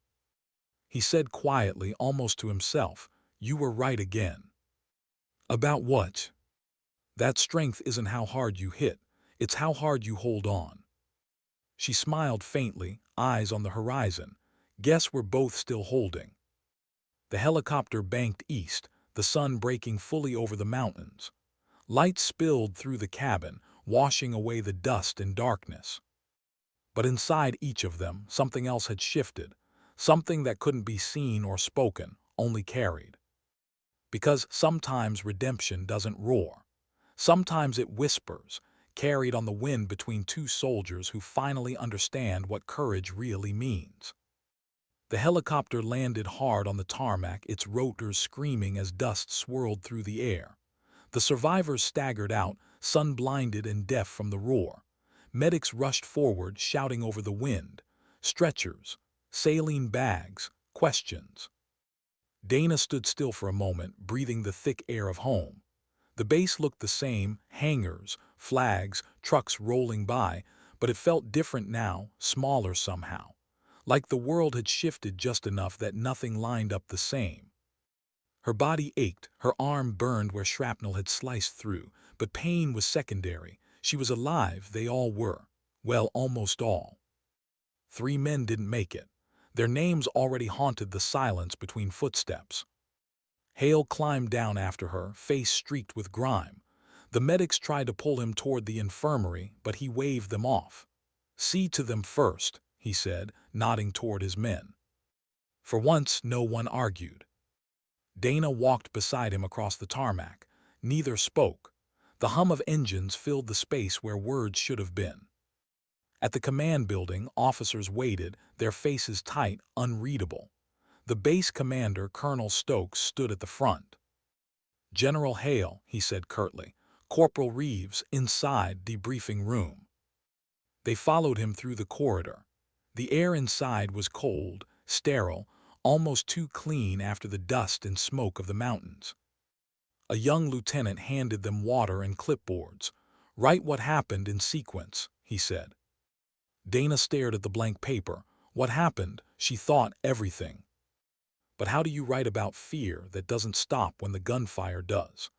He said quietly, almost to himself, "You were right again." "About what?" "That strength isn't how hard you hit, it's how hard you hold on." She smiled faintly, eyes on the horizon. "Guess we're both still holding." The helicopter banked east, the sun breaking fully over the mountains. Light spilled through the cabin, washing away the dust and darkness. But inside each of them, something else had shifted, something that couldn't be seen or spoken, only carried. Because sometimes redemption doesn't roar. Sometimes it whispers, carried on the wind between two soldiers who finally understand what courage really means. The helicopter landed hard on the tarmac, its rotors screaming as dust swirled through the air. The survivors staggered out, sun-blinded and deaf from the roar. Medics rushed forward, shouting over the wind. Stretchers, saline bags, questions. Dana stood still for a moment, breathing the thick air of home. The base looked the same, hangars, flags, trucks rolling by, but it felt different now, smaller somehow. Like the world had shifted just enough that nothing lined up the same. Her body ached, her arm burned where shrapnel had sliced through, but pain was secondary. She was alive, they all were. Well, almost all. 3 men didn't make it. Their names already haunted the silence between footsteps. Hale climbed down after her, face streaked with grime. The medics tried to pull him toward the infirmary, but he waved them off. "See to them first," he said, nodding toward his men. For once, no one argued. Dana walked beside him across the tarmac. Neither spoke. The hum of engines filled the space where words should have been. At the command building, officers waited, their faces tight, unreadable. The base commander, Colonel Stokes, stood at the front. "General Hale," he said curtly. "Corporal Reeves, inside, debriefing room." They followed him through the corridor. The air inside was cold, sterile, almost too clean after the dust and smoke of the mountains. A young lieutenant handed them water and clipboards. "Write what happened in sequence," he said. Dana stared at the blank paper. What happened? She thought everything. But how do you write about fear that doesn't stop when the gunfire does?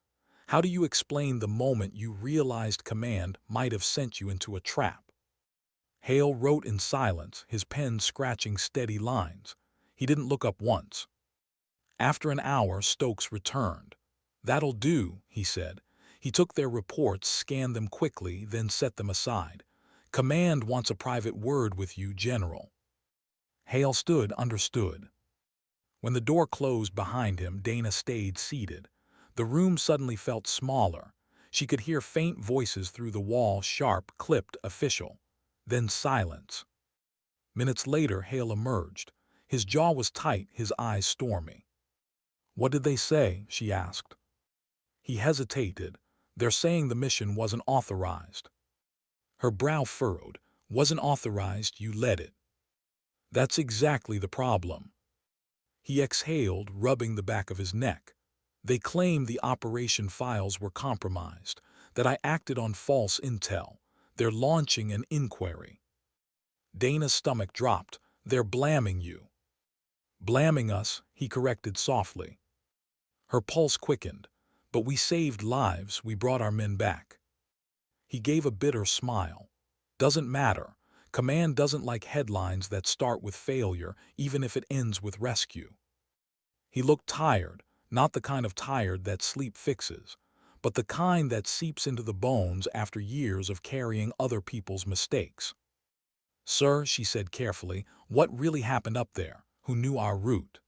How do you explain the moment you realized command might have sent you into a trap? Hale wrote in silence, his pen scratching steady lines. He didn't look up once. After an hour, Stokes returned. "That'll do," he said. He took their reports, scanned them quickly, then set them aside. "Command wants a private word with you, General." Hale stood, understood. When the door closed behind him, Dana stayed seated. The room suddenly felt smaller. She could hear faint voices through the wall, sharp, clipped, official. Then silence. Minutes later, Hale emerged. His jaw was tight, his eyes stormy. "What did they say?" she asked. He hesitated. "They're saying the mission wasn't authorized." Her brow furrowed. "Wasn't authorized, you led it." "That's exactly the problem." He exhaled, rubbing the back of his neck. "They claim the operation files were compromised, that I acted on false intel. They're launching an inquiry." Dana's stomach dropped. "They're blaming you." "Blaming us," he corrected softly. Her pulse quickened. "But we saved lives, we brought our men back." He gave a bitter smile. "Doesn't matter. Command doesn't like headlines that start with failure, even if it ends with rescue." He looked tired, not the kind of tired that sleep fixes, but the kind that seeps into the bones after years of carrying other people's mistakes. "Sir," she said carefully, "what really happened up there? Who knew our route?"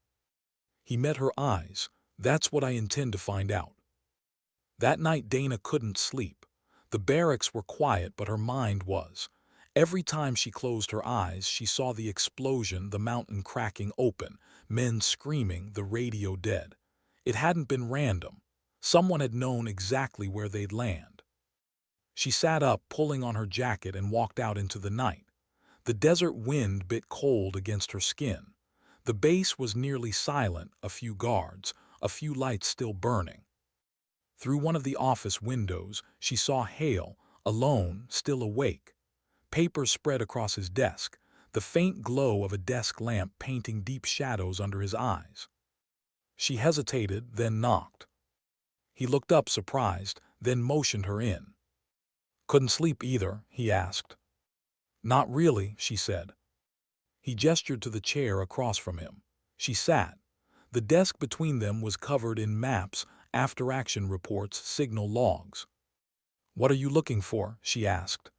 He met her eyes. "That's what I intend to find out." That night Dana couldn't sleep. The barracks were quiet, but her mind was. Every time she closed her eyes, she saw the explosion, the mountain cracking open, men screaming, the radio dead. It hadn't been random. Someone had known exactly where they'd land. She sat up, pulling on her jacket, and walked out into the night. The desert wind bit cold against her skin. The base was nearly silent, a few guards, a few lights still burning. Through one of the office windows, she saw Hale, alone, still awake. Papers spread across his desk, the faint glow of a desk lamp painting deep shadows under his eyes. She hesitated, then knocked. He looked up surprised, then motioned her in. "Couldn't sleep either?" he asked. "Not really," she said. He gestured to the chair across from him. She sat. The desk between them was covered in maps, after-action reports, signal logs. "What are you looking for?" she asked.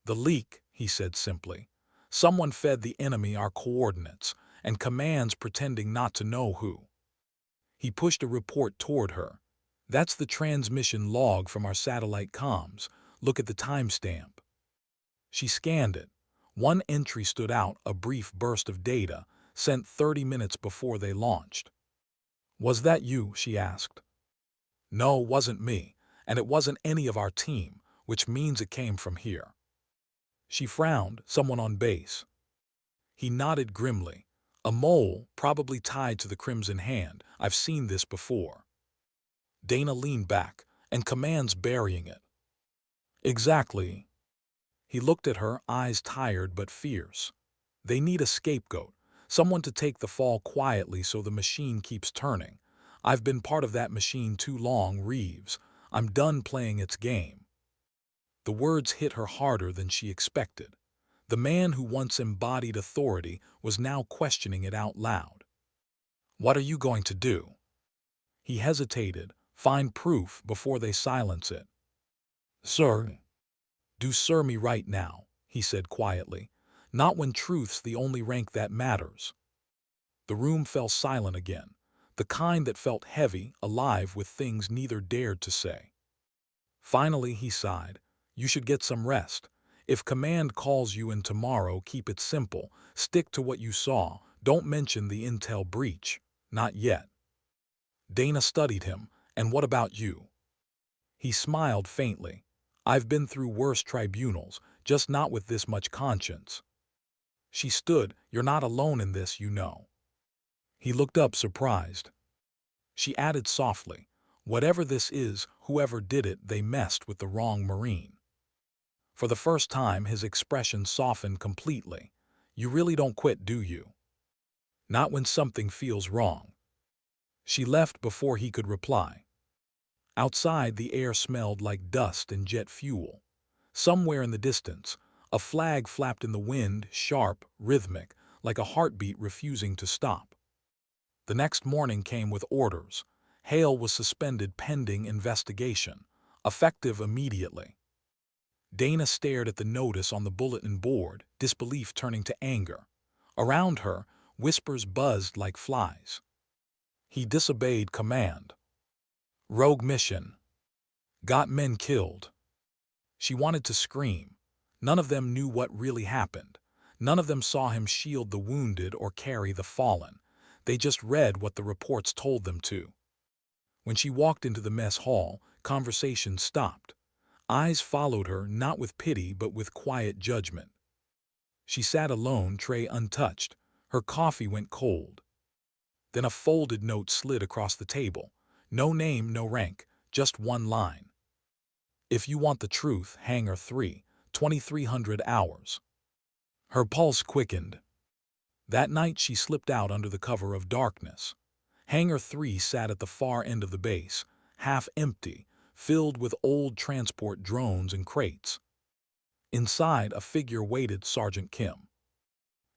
"The leak," he said simply. "Someone fed the enemy our coordinates, and command's pretending not to know who." He pushed a report toward her. "That's the transmission log from our satellite comms. Look at the timestamp." She scanned it. One entry stood out, a brief burst of data, sent 30 minutes before they launched. "Was that you?" she asked. "No, wasn't me, and it wasn't any of our team, which means it came from here." She frowned. "Someone on base." He nodded grimly. "A mole, probably tied to the Crimson Hand. I've seen this before." Dana leaned back. "And command's burying it." "Exactly." He looked at her, eyes tired but fierce. "They need a scapegoat, someone to take the fall quietly so the machine keeps turning. I've been part of that machine too long, Reeves. I'm done playing its game." The words hit her harder than she expected. The man who once embodied authority was now questioning it out loud. "What are you going to do?" He hesitated. "Find proof before they silence it." "Sir." "Do sir me right now," he said quietly. "Not when truth's the only rank that matters." The room fell silent again, the kind that felt heavy, alive with things neither dared to say. Finally he sighed. "You should get some rest. If command calls you in tomorrow, keep it simple. Stick to what you saw. Don't mention the intel breach. Not yet." Dana studied him. "And what about you?" He smiled faintly. "I've been through worse tribunals, just not with this much conscience." She stood. "You're not alone in this, you know." He looked up surprised. She added softly, "Whatever this is, whoever did it, they messed with the wrong Marine." For the first time his expression softened completely. "You really don't quit, do you?" "Not when something feels wrong." She left before he could reply. Outside the air smelled like dust and jet fuel. Somewhere in the distance, a flag flapped in the wind, sharp, rhythmic, like a heartbeat refusing to stop. The next morning came with orders. Hale was suspended pending investigation, effective immediately. Dana stared at the notice on the bulletin board, disbelief turning to anger. Around her, Whispers buzzed like flies. He disobeyed command. Rogue mission. Got men killed. She wanted to scream. None of them knew what really happened. None of them saw him shield the wounded or carry the fallen. They just read what the reports told them to. When she walked into the mess hall, conversation stopped. Eyes followed her, not with pity but with quiet judgment. She sat alone, tray untouched. Her coffee went cold. Then a folded note slid across the table. No name, no rank, just one line. If you want the truth, Hangar 3, 2300 hours. Her pulse quickened. That night she slipped out under the cover of darkness. Hangar 3 sat at the far end of the base, half empty, filled with old transport drones and crates. Inside, a figure waited, Sergeant Kim.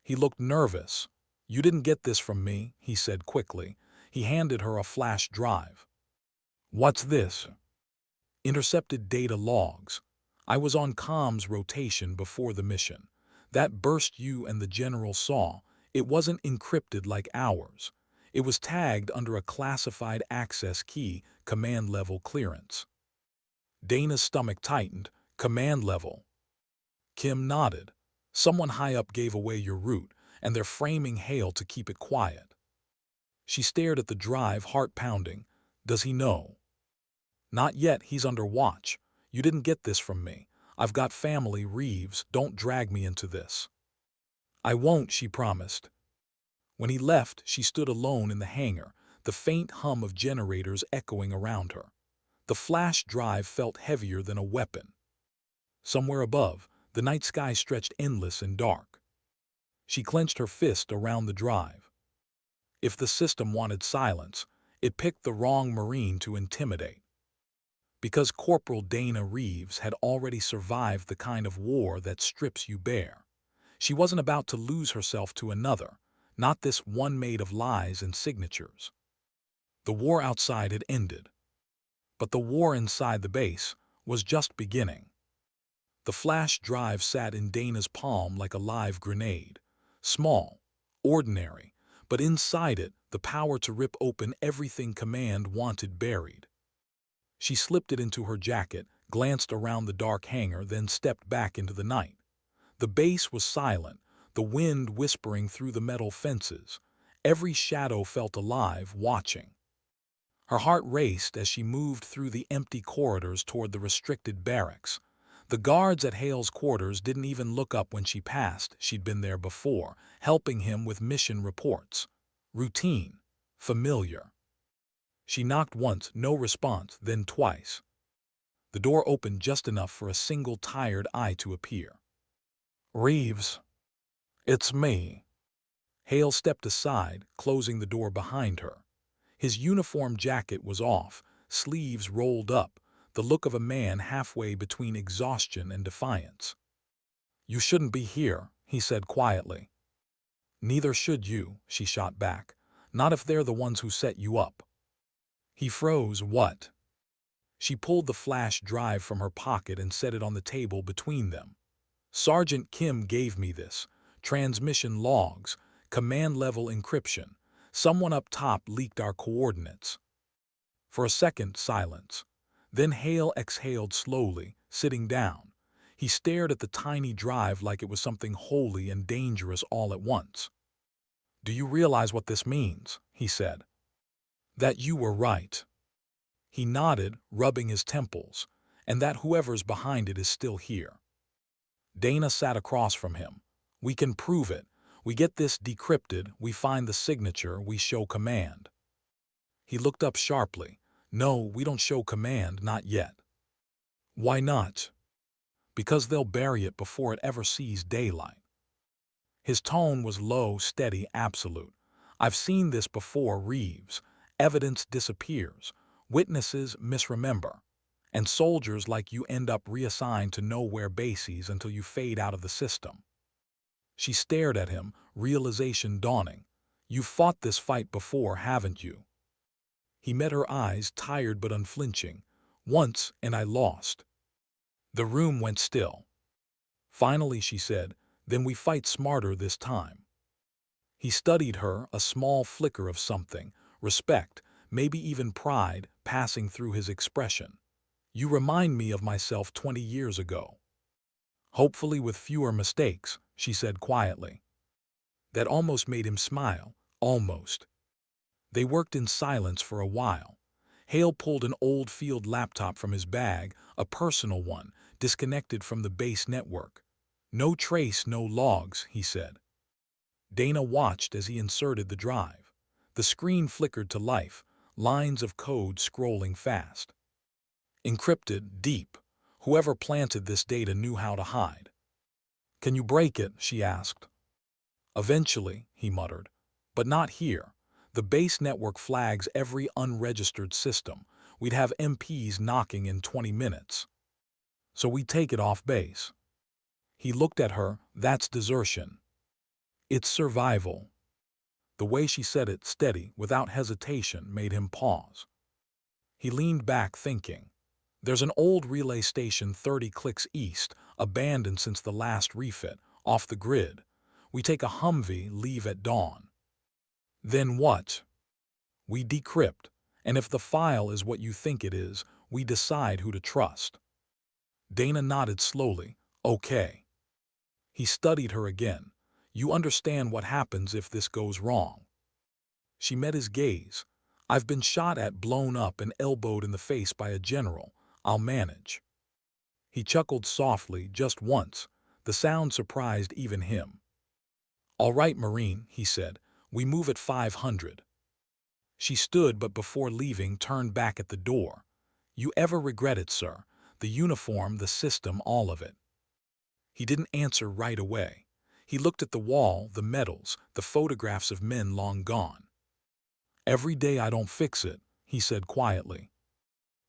He looked nervous. "You didn't get this from me," he said quickly. He handed her a flash drive. "What's this?" "Intercepted data logs. I was on comms rotation before the mission. That burst you and the general saw. It wasn't encrypted like ours. It was tagged under a classified access key, command level clearance." Dana's stomach tightened. "Command level?" Kim nodded. "Someone high up gave away your route, and they're framing Hale to keep it quiet." She stared at the drive, heart pounding. "Does he know?" "Not yet, he's under watch. You didn't get this from me. I've got family, Reeves. Don't drag me into this." "I won't," she promised. When he left, she stood alone in the hangar, the faint hum of generators echoing around her. The flash drive felt heavier than a weapon. Somewhere above, the night sky stretched endless and dark. She clenched her fist around the drive. If the system wanted silence, it picked the wrong Marine to intimidate. Because Corporal Dana Reeves had already survived the kind of war that strips you bare. She wasn't about to lose herself to another, not this one made of lies and signatures. The war outside had ended. But the war inside the base was just beginning. The flash drive sat in Dana's palm like a live grenade. Small, ordinary, but inside it, the power to rip open everything command wanted buried. She slipped it into her jacket, glanced around the dark hangar, then stepped back into the night. The base was silent, the wind whispering through the metal fences. Every shadow felt alive, watching. Her heart raced as she moved through the empty corridors toward the restricted barracks. The guards at Hale's quarters didn't even look up when she passed. She'd been there before, helping him with mission reports. Routine. Familiar. She knocked once, no response, then twice. The door opened just enough for a single tired eye to appear. "Reeves, it's me." Hale stepped aside, closing the door behind her. His uniform jacket was off, sleeves rolled up, the look of a man halfway between exhaustion and defiance. "You shouldn't be here," he said quietly. "Neither should you," she shot back. "Not if they're the ones who set you up." He froze. "What?" She pulled the flash drive from her pocket and set it on the table between them. "Sergeant Kim gave me this. Transmission logs, command-level encryption. Someone up top leaked our coordinates." For a second, silence. Then Hale exhaled slowly, sitting down. He stared at the tiny drive like it was something holy and dangerous all at once. "Do you realize what this means?" he said. "That you were right." He nodded, rubbing his temples, "and that whoever's behind it is still here." Dana sat across from him. "We can prove it. We get this decrypted, we find the signature, we show command." He looked up sharply. "No, we don't show command, not yet." "Why not?" "Because they'll bury it before it ever sees daylight." His tone was low, steady, absolute. "I've seen this before, Reeves. Evidence disappears. Witnesses misremember. And soldiers like you end up reassigned to nowhere bases until you fade out of the system." She stared at him, realization dawning. "You've fought this fight before, haven't you?" He met her eyes, tired but unflinching. "Once, and I lost." The room went still. Finally she said, "Then we fight smarter this time." He studied her, a small flicker of something, respect, maybe even pride, passing through his expression. You remind me of myself 20 years ago. Hopefully with fewer mistakes, she said quietly. That almost made him smile, almost. They worked in silence for a while. Hale pulled an old field laptop from his bag, a personal one, disconnected from the base network. No trace, no logs, he said. Dana watched as he inserted the drive. The screen flickered to life, lines of code scrolling fast. Encrypted, deep. Whoever planted this data knew how to hide. Can you break it? She asked. Eventually, he muttered. But not here. The base network flags every unregistered system. We'd have MPs knocking in 20 minutes. So we take it off base. He looked at her. That's desertion. It's survival. The way she said it, steady, without hesitation, made him pause. He leaned back, thinking. There's an old relay station 30 clicks east, abandoned since the last refit, off the grid. We take a Humvee, leave at dawn. Then what? We decrypt, and if the file is what you think it is, we decide who to trust. Dana nodded slowly. Okay. He studied her again. You understand what happens if this goes wrong. She met his gaze. I've been shot at, blown up, and elbowed in the face by a general. I'll manage. He chuckled softly, just once. The sound surprised even him. All right, Marine, he said. We move at 500. She stood, but before leaving turned back at the door. You ever regret it, sir? The uniform, the system, all of it. He didn't answer right away. He looked at the wall, the medals, the photographs of men long gone. Every day I don't fix it, he said quietly.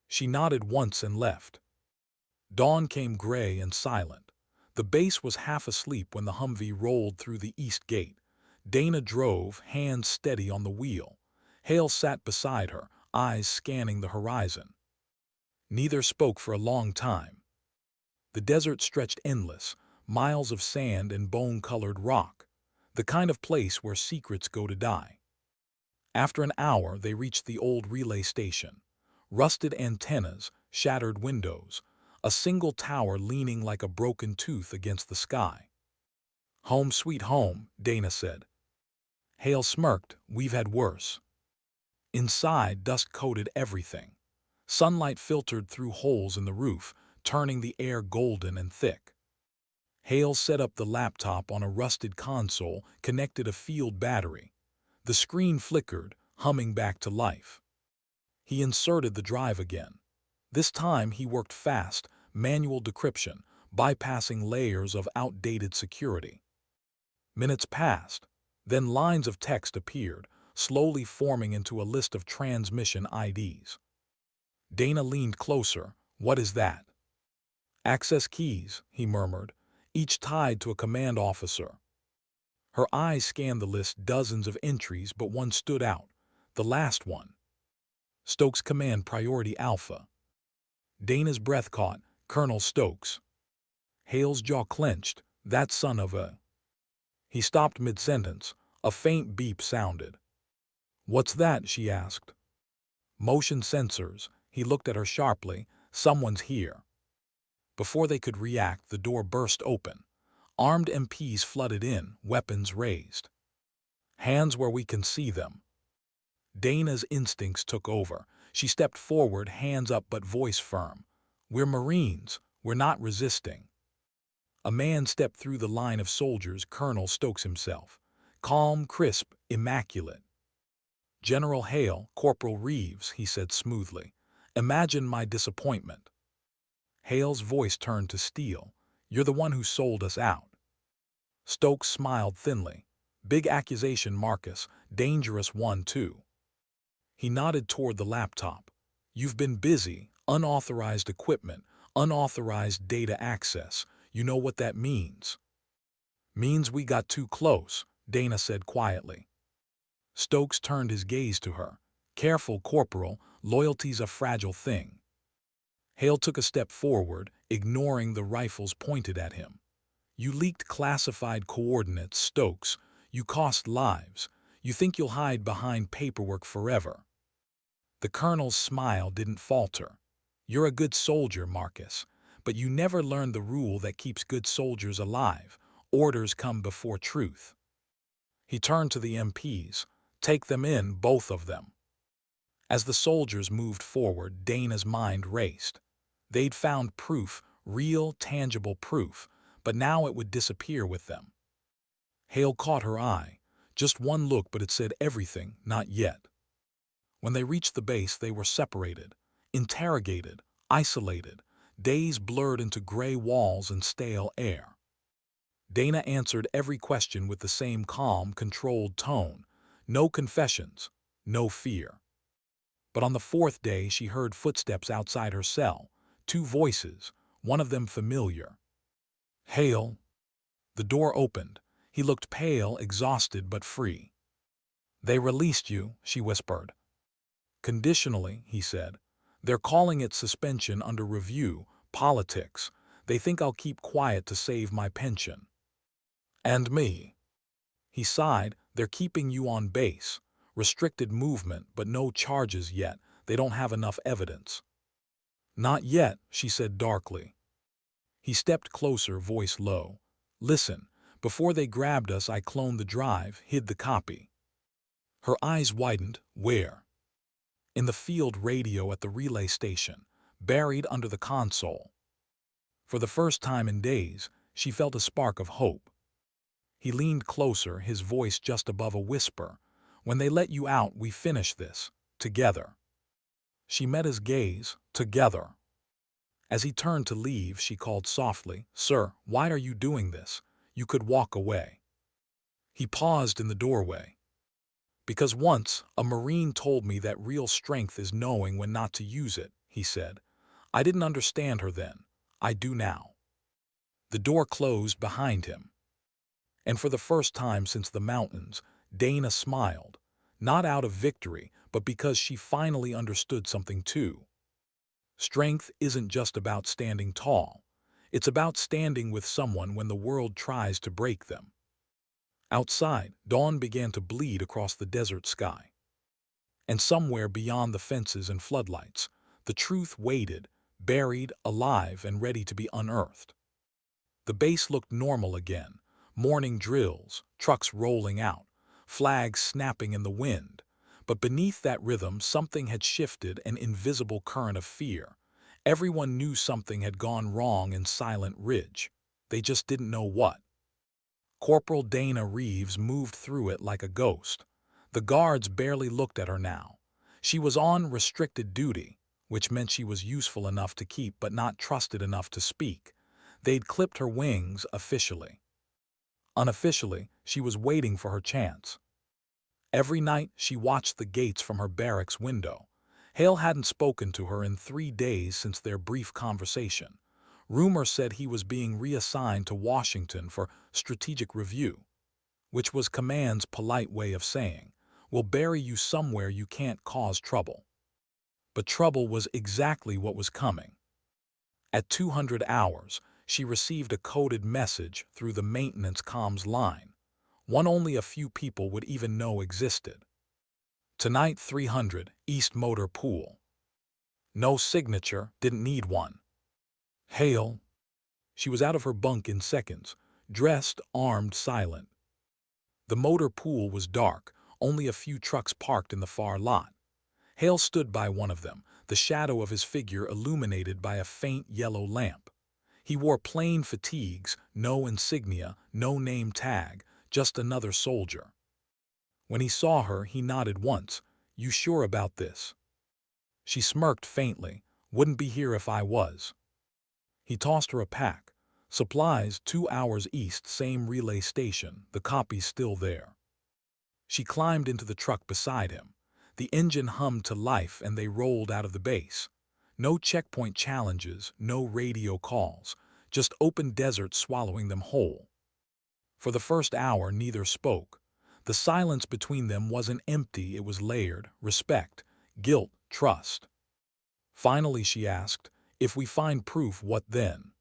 She nodded once and left. Dawn came gray and silent. The base was half asleep when the Humvee rolled through the east gate. Dana drove, hands steady on the wheel. Hale sat beside her, eyes scanning the horizon. Neither spoke for a long time. The desert stretched endless, miles of sand and bone-colored rock, the kind of place where secrets go to die. After an hour, they reached the old relay station. Rusted antennas, shattered windows, a single tower leaning like a broken tooth against the sky. Home sweet home, Dana said. Hale smirked. We've had worse. Inside, dust coated everything. Sunlight filtered through holes in the roof, turning the air golden and thick. Hale set up the laptop on a rusted console, connected a field battery. The screen flickered, humming back to life. He inserted the drive again. This time he worked fast, manual decryption, bypassing layers of outdated security. Minutes passed. Then lines of text appeared, slowly forming into a list of transmission IDs. Dana leaned closer. What is that? Access keys, he murmured, each tied to a command officer. Her eyes scanned the list, dozens of entries, but one stood out. The last one. Stokes Command Priority Alpha. Dana's breath caught. Colonel Stokes. Hale's jaw clenched. That son of a... He stopped mid-sentence. A faint beep sounded. What's that? She asked. Motion sensors. He looked at her sharply. Someone's here. Before they could react, the door burst open. Armed MPs flooded in, weapons raised. Hands where we can see them. Dana's instincts took over. She stepped forward, hands up but voice firm. We're Marines. We're not resisting. A man stepped through the line of soldiers, Colonel Stokes himself. Calm, crisp, immaculate. General Hale, Corporal Reeves, he said smoothly. Imagine my disappointment. Hale's voice turned to steel. You're the one who sold us out. Stokes smiled thinly. Big accusation, Marcus. Dangerous one, too. He nodded toward the laptop. You've been busy. Unauthorized equipment, unauthorized data access. You know what that means. Means we got too close, Dana said quietly. Stokes turned his gaze to her. Careful, Corporal. Loyalty's a fragile thing. Hale took a step forward, ignoring the rifles pointed at him. You leaked classified coordinates, Stokes. You cost lives. You think you'll hide behind paperwork forever." The colonel's smile didn't falter. "You're a good soldier, Marcus, but you never learned the rule that keeps good soldiers alive. Orders come before truth." He turned to the MPs. "Take them in, both of them." As the soldiers moved forward, Dana's mind raced. They'd found proof, real, tangible proof, but now it would disappear with them. Hale caught her eye. Just one look, but it said everything, not yet. When they reached the base, they were separated, interrogated, isolated, days blurred into gray walls and stale air. Dana answered every question with the same calm, controlled tone. No confessions, no fear. But on the fourth day, she heard footsteps outside her cell. Two voices, one of them familiar. "Hale." The door opened. He looked pale, exhausted, but free. "They released you," she whispered. "Conditionally," he said. "They're calling it suspension under review, politics. They think I'll keep quiet to save my pension." "And me." He sighed. "They're keeping you on base. Restricted movement, but no charges yet. They don't have enough evidence." "Not yet," she said darkly. He stepped closer, voice low. "Listen, before they grabbed us, I cloned the drive, hid the copy." Her eyes widened. "Where?" "In the field radio at the relay station, buried under the console." For the first time in days, she felt a spark of hope. He leaned closer, his voice just above a whisper. "When they let you out, we finish this. Together." She met his gaze. "Together." As he turned to leave, she called softly, "Sir, why are you doing this? You could walk away." He paused in the doorway. "Because once, a Marine told me that real strength is knowing when not to use it," he said. "I didn't understand her then. I do now." The door closed behind him. And for the first time since the mountains, Dana smiled. Not out of victory, but because she finally understood something too. Strength isn't just about standing tall. It's about standing with someone when the world tries to break them. Outside, dawn began to bleed across the desert sky. And somewhere beyond the fences and floodlights, the truth waited, buried, alive, and ready to be unearthed. The base looked normal again. Morning drills, trucks rolling out, flags snapping in the wind. But beneath that rhythm, something had shifted, an invisible current of fear. Everyone knew something had gone wrong in Silent Ridge. They just didn't know what. Corporal Dana Reeves moved through it like a ghost. The guards barely looked at her now. She was on restricted duty, which meant she was useful enough to keep but not trusted enough to speak. They'd clipped her wings officially. Unofficially, she was waiting for her chance. Every night, she watched the gates from her barracks window. Hale hadn't spoken to her in 3 days since their brief conversation. Rumor said he was being reassigned to Washington for strategic review, which was command's polite way of saying, "We'll bury you somewhere you can't cause trouble." But trouble was exactly what was coming. At 200 hours, she received a coded message through the maintenance comms line, one only a few people would even know existed. "Tonight 300, East Motor Pool." No signature, didn't need one. Hale. She was out of her bunk in seconds, dressed, armed, silent. The motor pool was dark, only a few trucks parked in the far lot. Hale stood by one of them, the shadow of his figure illuminated by a faint yellow lamp. He wore plain fatigues, no insignia, no name tag, just another soldier. When he saw her, he nodded once. "You sure about this?" She smirked faintly. "Wouldn't be here if I was." He tossed her a pack. "Supplies, 2 hours east, same relay station, the copy's still there." She climbed into the truck beside him. The engine hummed to life and they rolled out of the base. No checkpoint challenges, no radio calls, just open desert swallowing them whole. For the first hour, neither spoke. The silence between them wasn't empty, it was layered: respect, guilt, trust. Finally she asked, "If we find proof, what then?"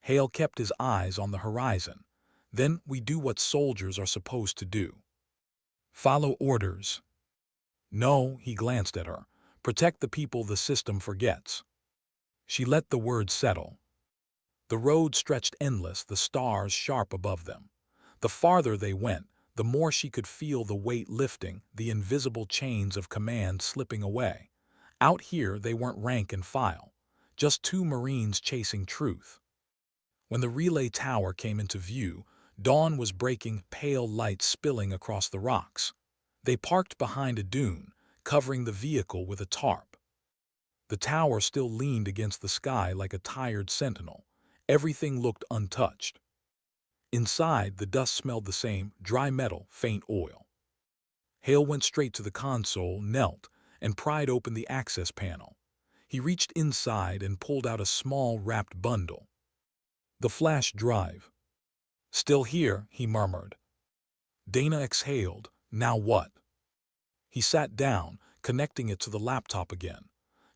Hale kept his eyes on the horizon. Then we do what soldiers are supposed to do. Follow orders. No, he glanced at her. Protect the people the system forgets. She let the words settle. The road stretched endless, the stars sharp above them. The farther they went, the more she could feel the weight lifting, the invisible chains of command slipping away. Out here, they weren't rank and file, just two Marines chasing truth. When the relay tower came into view, dawn was breaking, pale light spilling across the rocks. They parked behind a dune, covering the vehicle with a tarp. The tower still leaned against the sky like a tired sentinel. Everything looked untouched. Inside, the dust smelled the same, dry metal, faint oil. Hale went straight to the console, knelt, and pried open the access panel. He reached inside and pulled out a small, wrapped bundle. The flash drive. Still here, he murmured. Dana exhaled. Now what? He sat down, connecting it to the laptop again.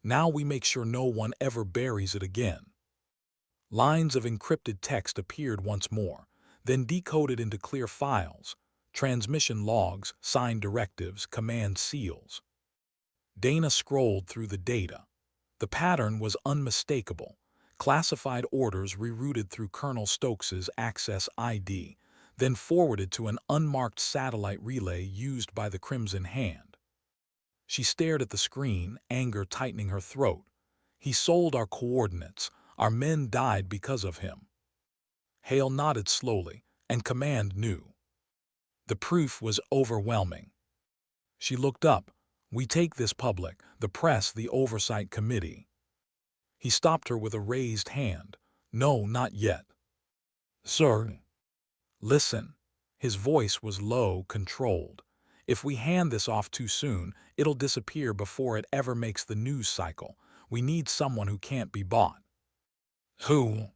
Now we make sure no one ever buries it again. Lines of encrypted text appeared once more, then decoded into clear files, transmission logs, signed directives, command seals. Dana scrolled through the data. The pattern was unmistakable. Classified orders rerouted through Colonel Stokes's access ID, then forwarded to an unmarked satellite relay used by the Crimson Hand. She stared at the screen, anger tightening her throat. He sold our coordinates. Our men died because of him. Hale nodded slowly, and command knew. The proof was overwhelming. She looked up. We take this public, the press, the oversight committee. He stopped her with a raised hand. No, not yet. Sir. Listen. His voice was low, controlled. If we hand this off too soon, it'll disappear before it ever makes the news cycle. We need someone who can't be bought. Who?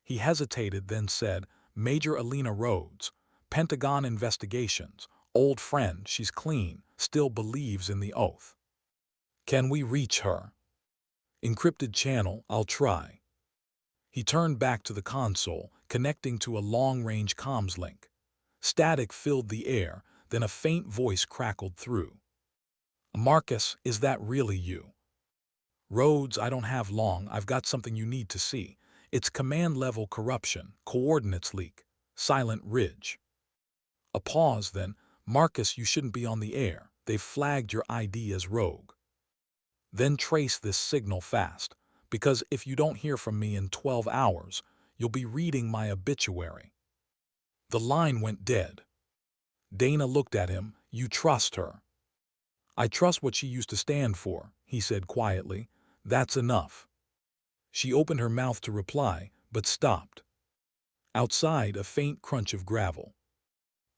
He hesitated, then said, Major Alina Rhodes, Pentagon Investigations, old friend, she's clean, still believes in the oath. Can we reach her? Encrypted channel, I'll try. He turned back to the console, connecting to a long-range comms link. Static filled the air, then a faint voice crackled through. Marcus, is that really you? Rhodes, I don't have long, I've got something you need to see. It's command-level corruption, coordinates leak, Silent Ridge. A pause, then, Marcus, you shouldn't be on the air. They've flagged your ID as rogue. Then trace this signal fast, because if you don't hear from me in 12 hours, you'll be reading my obituary. The line went dead. Dana looked at him. You trust her. I trust what she used to stand for, he said quietly. That's enough. She opened her mouth to reply, but stopped. Outside, a faint crunch of gravel.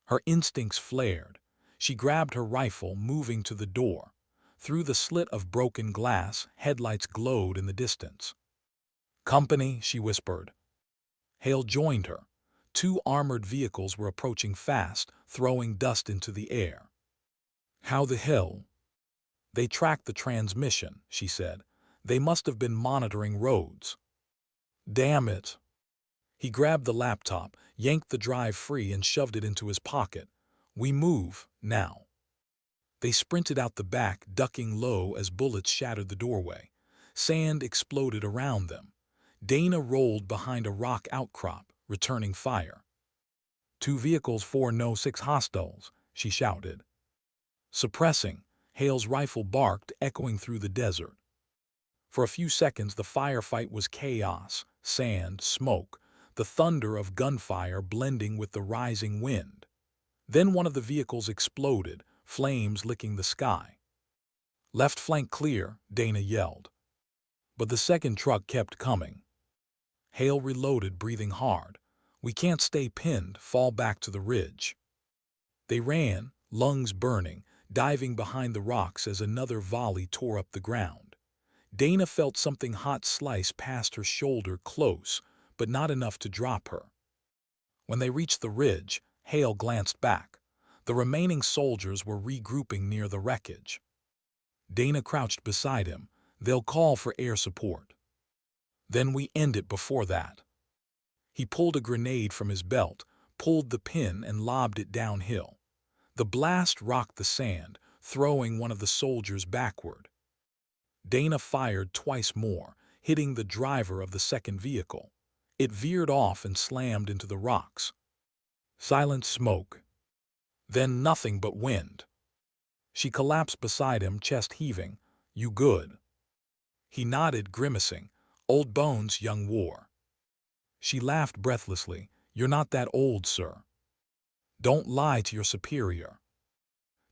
Her instincts flared. She grabbed her rifle, moving to the door. Through the slit of broken glass, headlights glowed in the distance. Company, she whispered. Hale joined her. Two armored vehicles were approaching fast, throwing dust into the air. How the hell? They tracked the transmission, she said. They must have been monitoring roads. Damn it. He grabbed the laptop, yanked the drive free and shoved it into his pocket. We move, now. They sprinted out the back, ducking low as bullets shattered the doorway. Sand exploded around them. Dana rolled behind a rock outcrop, returning fire. 2 vehicles, 4 no, 6 hostiles, she shouted. Suppressing, Hale's rifle barked, echoing through the desert. For a few seconds, the firefight was chaos, sand, smoke, the thunder of gunfire blending with the rising wind. Then one of the vehicles exploded, flames licking the sky. Left flank clear, Dana yelled. But the second truck kept coming. Hale reloaded, breathing hard. We can't stay pinned, fall back to the ridge. They ran, lungs burning, diving behind the rocks as another volley tore up the ground. Dana felt something hot slice past her shoulder, close, but not enough to drop her. When they reached the ridge, Hale glanced back. The remaining soldiers were regrouping near the wreckage. Dana crouched beside him. They'll call for air support. Then we end it before that. He pulled a grenade from his belt, pulled the pin and lobbed it downhill. The blast rocked the sand, throwing one of the soldiers backward. Dana fired twice more, hitting the driver of the second vehicle. It veered off and slammed into the rocks. Silent smoke. Then nothing but wind. She collapsed beside him, chest heaving. "You good?" He nodded, grimacing. "Old bones, young war." She laughed breathlessly. "You're not that old, sir." "Don't lie to your superior."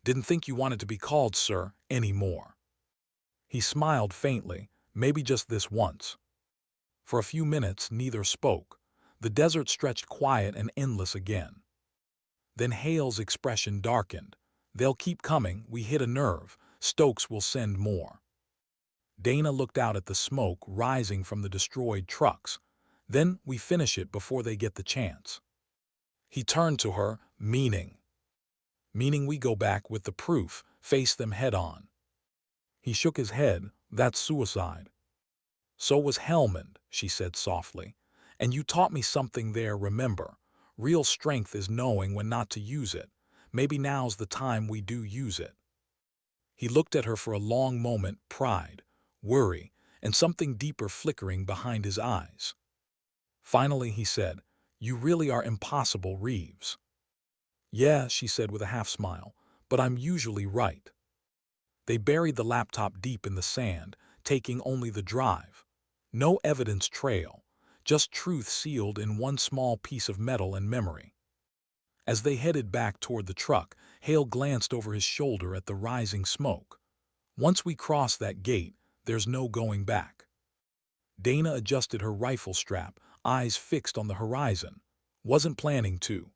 "Didn't think you wanted to be called sir anymore." He smiled faintly, "Maybe just this once." For a few minutes, neither spoke. The desert stretched quiet and endless again. Then Hale's expression darkened. "They'll keep coming. We hit a nerve. Stokes will send more." Dana looked out at the smoke rising from the destroyed trucks. "Then we finish it before they get the chance." He turned to her, "Meaning?" "Meaning we go back with the proof, face them head on." He shook his head. "That's suicide." "So was Helmand," she said softly. "And you taught me something there, remember. Real strength is knowing when not to use it. Maybe now's the time we do use it." He looked at her for a long moment, pride, worry, and something deeper flickering behind his eyes. Finally he said, "You really are impossible, Reeves." "Yeah," she said with a half-smile, "but I'm usually right." They buried the laptop deep in the sand, taking only the drive. No evidence trail, just truth sealed in one small piece of metal and memory. As they headed back toward the truck, Hale glanced over his shoulder at the rising smoke. "Once we cross that gate, there's no going back." Dana adjusted her rifle strap, eyes fixed on the horizon. Wasn't planning to.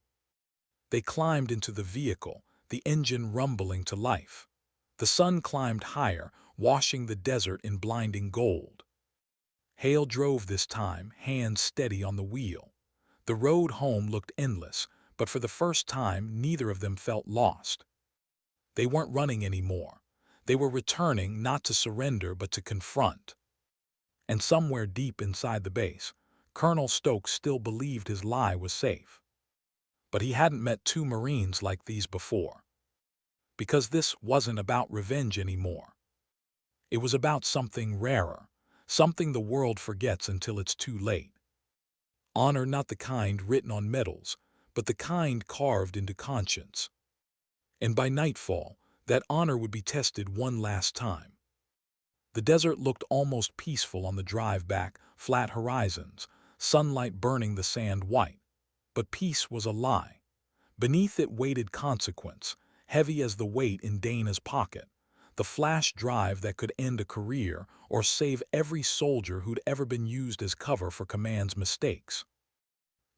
They climbed into the vehicle, the engine rumbling to life. The sun climbed higher, washing the desert in blinding gold. Hale drove this time, hands steady on the wheel. The road home looked endless, but for the first time neither of them felt lost. They weren't running anymore. They were returning not to surrender but to confront. And somewhere deep inside the base, Colonel Stokes still believed his lie was safe. But he hadn't met two Marines like these before. Because this wasn't about revenge anymore. It was about something rarer, something the world forgets until it's too late. Honor, not the kind written on medals, but the kind carved into conscience. And by nightfall, that honor would be tested one last time. The desert looked almost peaceful on the drive back, flat horizons, sunlight burning the sand white. But peace was a lie. Beneath it waited consequence, heavy as the weight in Dana's pocket, the flash drive that could end a career or save every soldier who'd ever been used as cover for command's mistakes.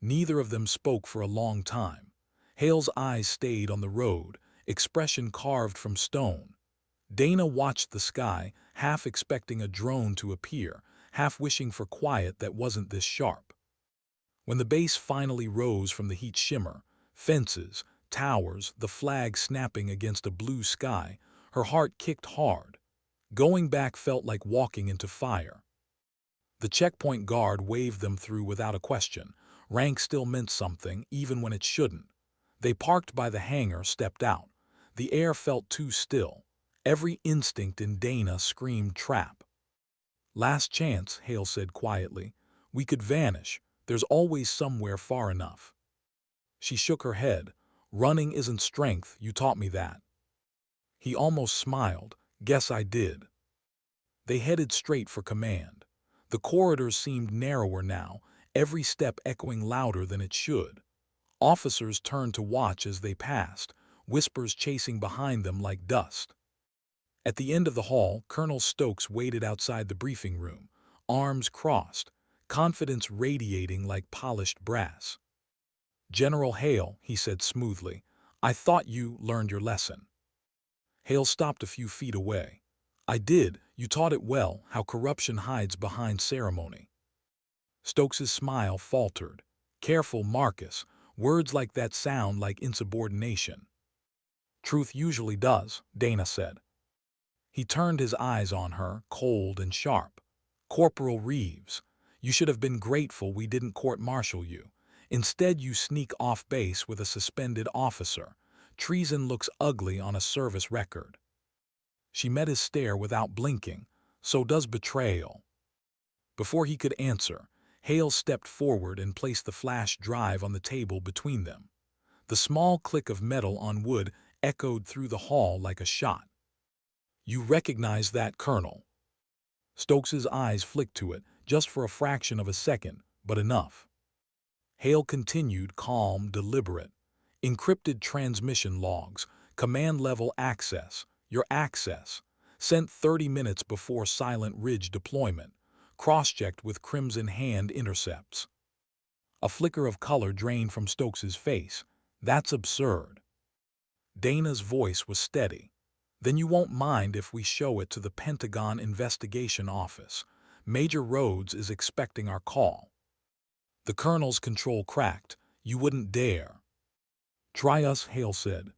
Neither of them spoke for a long time. Hale's eyes stayed on the road, expression carved from stone. Dana watched the sky, half expecting a drone to appear, half wishing for quiet that wasn't this sharp. When the base finally rose from the heat shimmer, fences, towers, the flag snapping against a blue sky, her heart kicked hard. Going back felt like walking into fire. The checkpoint guard waved them through without a question. Rank still meant something, even when it shouldn't. They parked by the hangar, stepped out. The air felt too still. Every instinct in Dana screamed trap. "Last chance," Hale said quietly. "We could vanish. There's always somewhere far enough." She shook her head. "Running isn't strength, you taught me that." He almost smiled. "Guess I did." They headed straight for command. The corridors seemed narrower now, every step echoing louder than it should. Officers turned to watch as they passed, whispers chasing behind them like dust. At the end of the hall, Colonel Stokes waited outside the briefing room, arms crossed, confidence radiating like polished brass. "General Hale," he said smoothly, "I thought you learned your lesson." Hale stopped a few feet away. "I did. You taught it well, how corruption hides behind ceremony." Stokes's smile faltered. "Careful, Marcus. Words like that sound like insubordination." "Truth usually does," Dana said. He turned his eyes on her, cold and sharp. "Corporal Reeves, you should have been grateful we didn't court-martial you. Instead, you sneak off base with a suspended officer. Treason looks ugly on a service record. She met his stare without blinking. So does betrayal. Before he could answer, Hale stepped forward and placed the flash drive on the table between them. The small click of metal on wood echoed through the hall like a shot. "You recognize that, Colonel?" Stokes's eyes flicked to it, just for a fraction of a second, but enough. Hale continued, calm, deliberate. "Encrypted transmission logs, command-level access, your access, sent 30 minutes before Silent Ridge deployment, cross-checked with Crimson Hand intercepts." A flicker of color drained from Stokes's face. "That's absurd." Dana's voice was steady. "Then you won't mind if we show it to the Pentagon Investigation Office. Major Rhodes is expecting our call." The colonel's control cracked. "You wouldn't dare." "Try us," Hale said.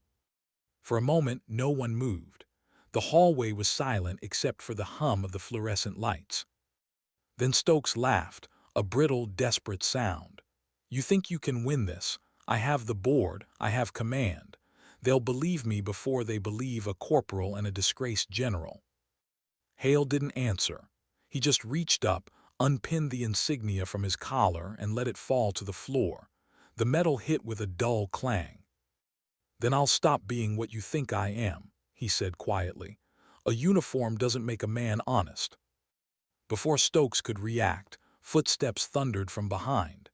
For a moment, no one moved. The hallway was silent except for the hum of the fluorescent lights. Then Stokes laughed, a brittle, desperate sound. "You think you can win this? I have the board, I have command. They'll believe me before they believe a corporal and a disgraced general." Hale didn't answer. He just reached up, unpinned the insignia from his collar, and let it fall to the floor. The metal hit with a dull clang. "Then I'll stop being what you think I am," he said quietly. "A uniform doesn't make a man honest." Before Stokes could react, footsteps thundered from behind.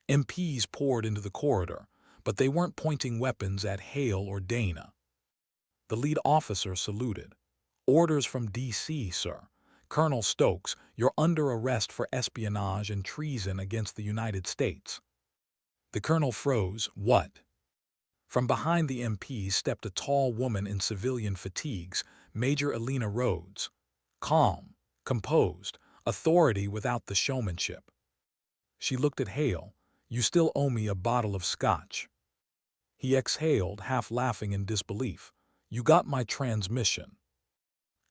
MPs poured into the corridor, but they weren't pointing weapons at Hale or Dana. The lead officer saluted. "Orders from D.C., sir. Colonel Stokes, you're under arrest for espionage and treason against the United States." The colonel froze. "What?" From behind the MPs stepped a tall woman in civilian fatigues, Major Elena Rhodes. Calm, composed, authority without the showmanship. She looked at Hale. "You still owe me a bottle of scotch." He exhaled, half laughing in disbelief. "You got my transmission."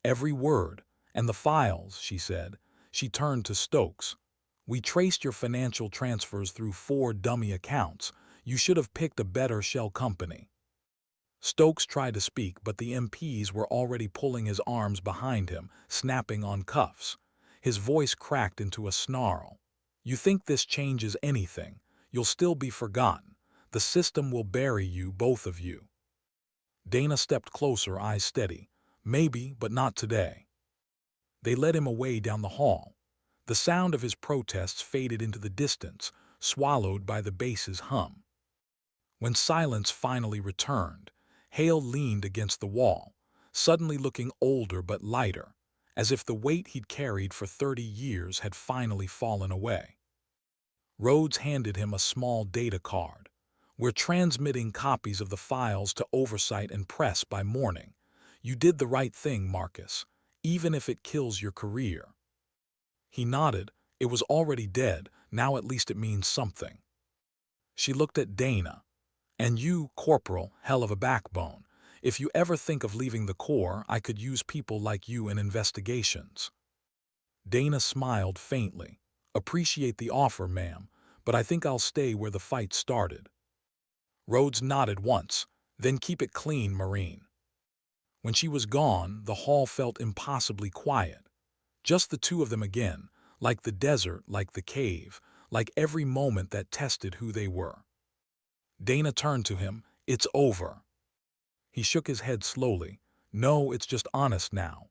"Every word. And the files," she said. She turned to Stokes. "We traced your financial transfers through 4 dummy accounts. You should have picked a better shell company." Stokes tried to speak, but the MPs were already pulling his arms behind him, snapping on cuffs. His voice cracked into a snarl. "You think this changes anything? You'll still be forgotten. The system will bury you, both of you." Dana stepped closer, eyes steady. "Maybe, but not today." They led him away down the hall. The sound of his protests faded into the distance, swallowed by the base's hum. When silence finally returned, Hale leaned against the wall, suddenly looking older but lighter, as if the weight he'd carried for 30 years had finally fallen away. Rhodes handed him a small data card. "We're transmitting copies of the files to oversight and press by morning. You did the right thing, Marcus, even if it kills your career." He nodded. It was already dead. Now at least it means something. She looked at Dana. "And you, Corporal, hell of a backbone. If you ever think of leaving the Corps, I could use people like you in investigations." Dana smiled faintly. "Appreciate the offer, ma'am, but I think I'll stay where the fight started." Rhodes nodded once. "Then keep it clean, Marine." When she was gone, the hall felt impossibly quiet. Just the two of them again, like the desert, like the cave, like every moment that tested who they were. Dana turned to him. "It's over." He shook his head slowly. "No, it's just honest now."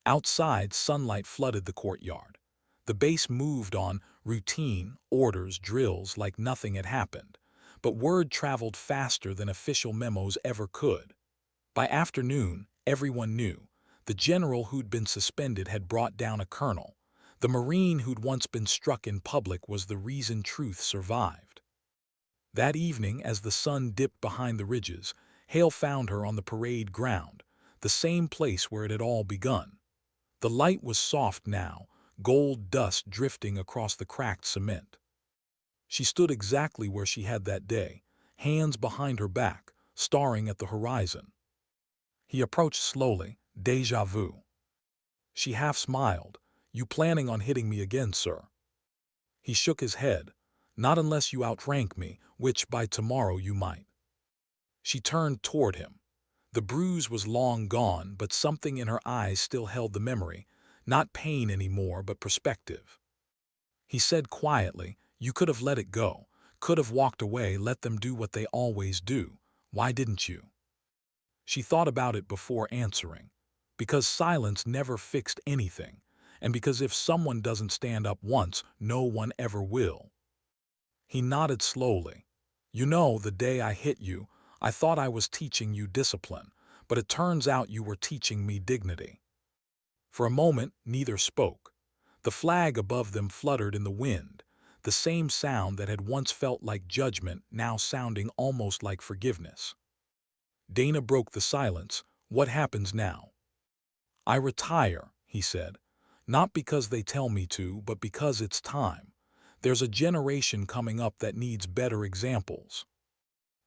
Outside, sunlight flooded the courtyard. The base moved on, routine, orders, drills, like nothing had happened. But word traveled faster than official memos ever could. By afternoon, everyone knew. The general who'd been suspended had brought down a colonel. The Marine who'd once been struck in public was the reason truth survived. That evening, as the sun dipped behind the ridges, Hale found her on the parade ground, the same place where it had all begun. The light was soft now, gold dust drifting across the cracked cement. She stood exactly where she had that day, hands behind her back, staring at the horizon. He approached slowly. "Déjà vu." She half smiled. "You planning on hitting me again, sir?" He shook his head. Not unless you outrank me, which by tomorrow you might." She turned toward him. The bruise was long gone, but something in her eyes still held the memory, not pain anymore, but perspective. He said quietly, "You could have let it go, could have walked away, let them do what they always do. Why didn't you?" She thought about it before answering. Because silence never fixed anything, and because if someone doesn't stand up once, no one ever will. He nodded slowly. "You know, the day I hit you, I thought I was teaching you discipline, but it turns out you were teaching me dignity." For a moment, neither spoke. The flag above them fluttered in the wind, the same sound that had once felt like judgment now sounding almost like forgiveness. Dana broke the silence. "What happens now?" "I retire," he said. "Not because they tell me to, but because it's time. There's a generation coming up that needs better examples."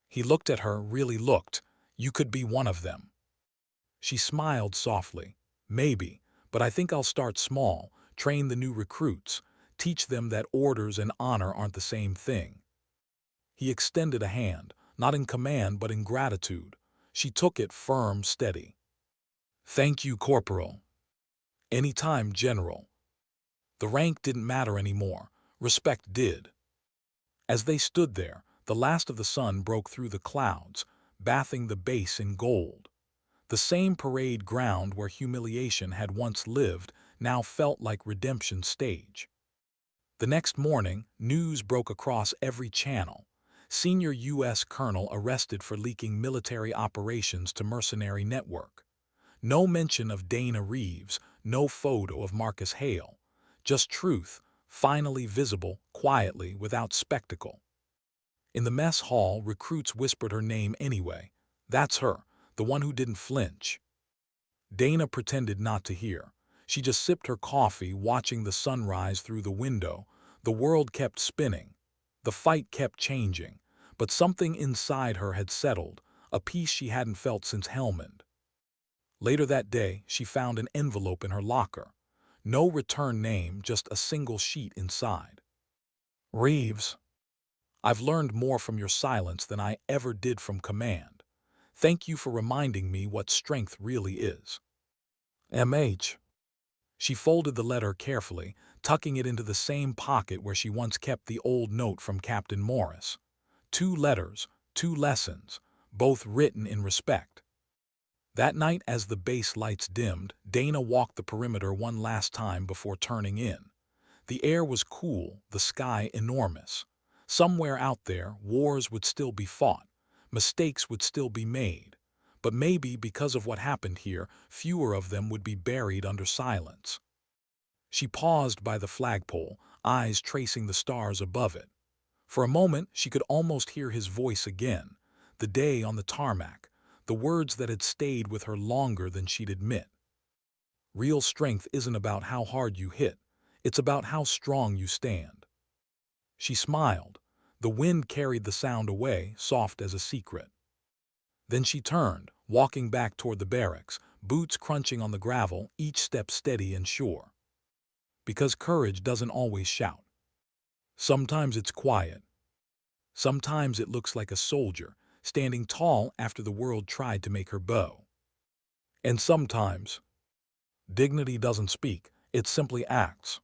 He looked at her, really looked. "You could be one of them." She smiled softly. "Maybe, but I think I'll start small, train the new recruits, teach them that orders and honor aren't the same thing." He extended a hand, not in command but in gratitude. She took it firm, steady. "Thank you, Corporal." "Any time, General." The rank didn't matter anymore. Respect did. As they stood there, the last of the sun broke through the clouds, bathing the base in gold. The same parade ground where humiliation had once lived now felt like redemption's stage. The next morning, news broke across every channel. Senior U.S. colonel arrested for leaking military operations to Mercenary Network. No mention of Dana Reeves, no photo of Marcus Hale. Just truth, finally visible, quietly, without spectacle. In the mess hall, recruits whispered her name anyway. "That's her, the one who didn't flinch." Dana pretended not to hear. She just sipped her coffee, watching the sunrise through the window. The world kept spinning. The fight kept changing. But something inside her had settled, a peace she hadn't felt since Helmand. Later that day, she found an envelope in her locker. No return name, just a single sheet inside. "Reeves, I've learned more from your silence than I ever did from command. Thank you for reminding me what strength really is. M.H." She folded the letter carefully, tucking it into the same pocket where she once kept the old note from Captain Morris. 2 letters, 2 lessons, both written in respect. That night, as the base lights dimmed, Dana walked the perimeter one last time before turning in. The air was cool, the sky enormous. Somewhere out there, wars would still be fought, mistakes would still be made. But maybe because of what happened here, fewer of them would be buried under silence. She paused by the flagpole, eyes tracing the stars above it. For a moment, she could almost hear his voice again, the day on the tarmac, the words that had stayed with her longer than she'd admit. "Real strength isn't about how hard you hit, it's about how strong you stand." She smiled. The wind carried the sound away, soft as a secret. Then she turned, walking back toward the barracks, boots crunching on the gravel, each step steady and sure. Because courage doesn't always shout. Sometimes it's quiet. Sometimes it looks like a soldier, standing tall after the world tried to make her bow. And sometimes, dignity doesn't speak, it simply acts.